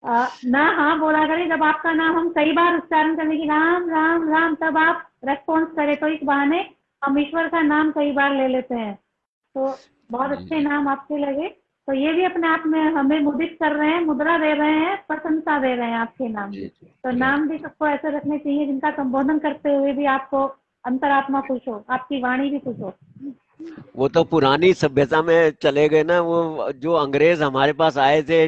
ना हाँ बोला करें, जब आपका नाम हम कई बार उच्चारण करने की राम राम राम, तब आप रेस्पॉन्स करें, तो इस बहाने हम ईश्वर का नाम कई बार ले लेते हैं। तो बहुत अच्छे नाम आपके लगे। तो ये भी अपने आप में हमें मुदित कर रहे हैं, मुद्रा दे रहे हैं, प्रशंसा दे रहे हैं आपके नाम जी, की। जी, तो जी। नाम भी सबको ऐसे रखने चाहिए जिनका संबोधन करते हुए भी आपको अंतरात्मा खुश हो, आपकी वाणी भी खुश हो। वो तो पुरानी सभ्यता में चले गए ना, वो जो अंग्रेज हमारे पास आए थे,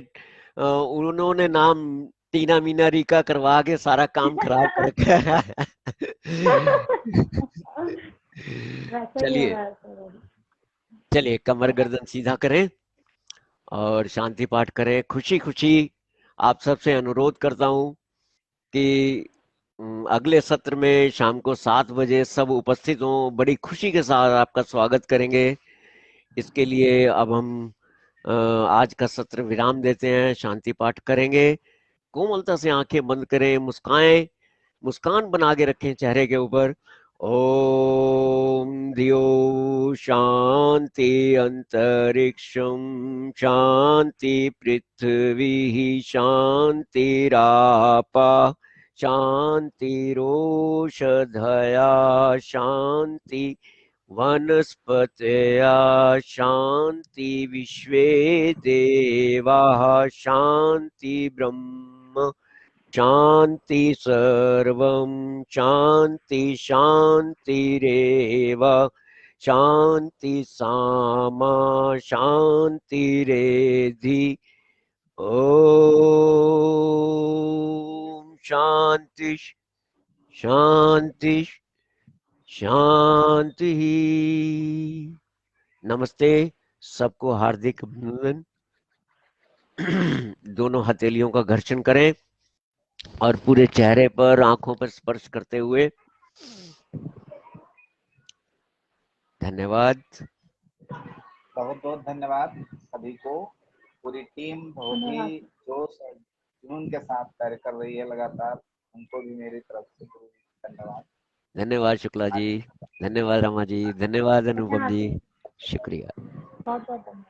उन्होंने नाम टीना मीना रीका करवा के सारा काम खराब कर रखा है। वैसे ही हो चलिए रहा है सर। चलिए, कमर गर्दन सीधा करें और शांति पाठ करें। खुशी खुशी आप सबसे अनुरोध करता हूं कि अगले सत्र में शाम को 7 बजे सब उपस्थित हों। बड़ी खुशी के साथ आपका स्वागत करेंगे। इसके लिए अब हम आज का सत्र विराम देते हैं, शांति पाठ करेंगे। कोमलता से आंखें बंद करें, मुस्काएं, मुस्कान बना के रखें चेहरे के ऊपर। ओम धियो शांति अंतरिक्षम शांति पृथ्वी शांतिरापा शांतिरोषधया शांति वनस्पतया शांति विश्वे देवाः शांति ब्रह्म शांति सर्वं शांति शांतिरेव शांति सामा शांतिरेधि। ओम शांति शांति शांति। नमस्ते, सबको हार्दिक अभिनंदन। दोनों हथेलियों का घर्षण करें और पूरे चेहरे पर, आंखों पर स्पर्श करते हुए धन्यवाद। बहुत बहुत धन्यवाद सभी को। पूरी टीम बहुत ही जोश और जुनून के साथ कार्य कर रही है लगातार। उनको भी मेरी तरफ से धन्यवाद। धन्यवाद शुक्ला जी, धन्यवाद रमा जी, धन्यवाद अनुपम जी, शुक्रिया। बहुत बहुत धन्यवाद।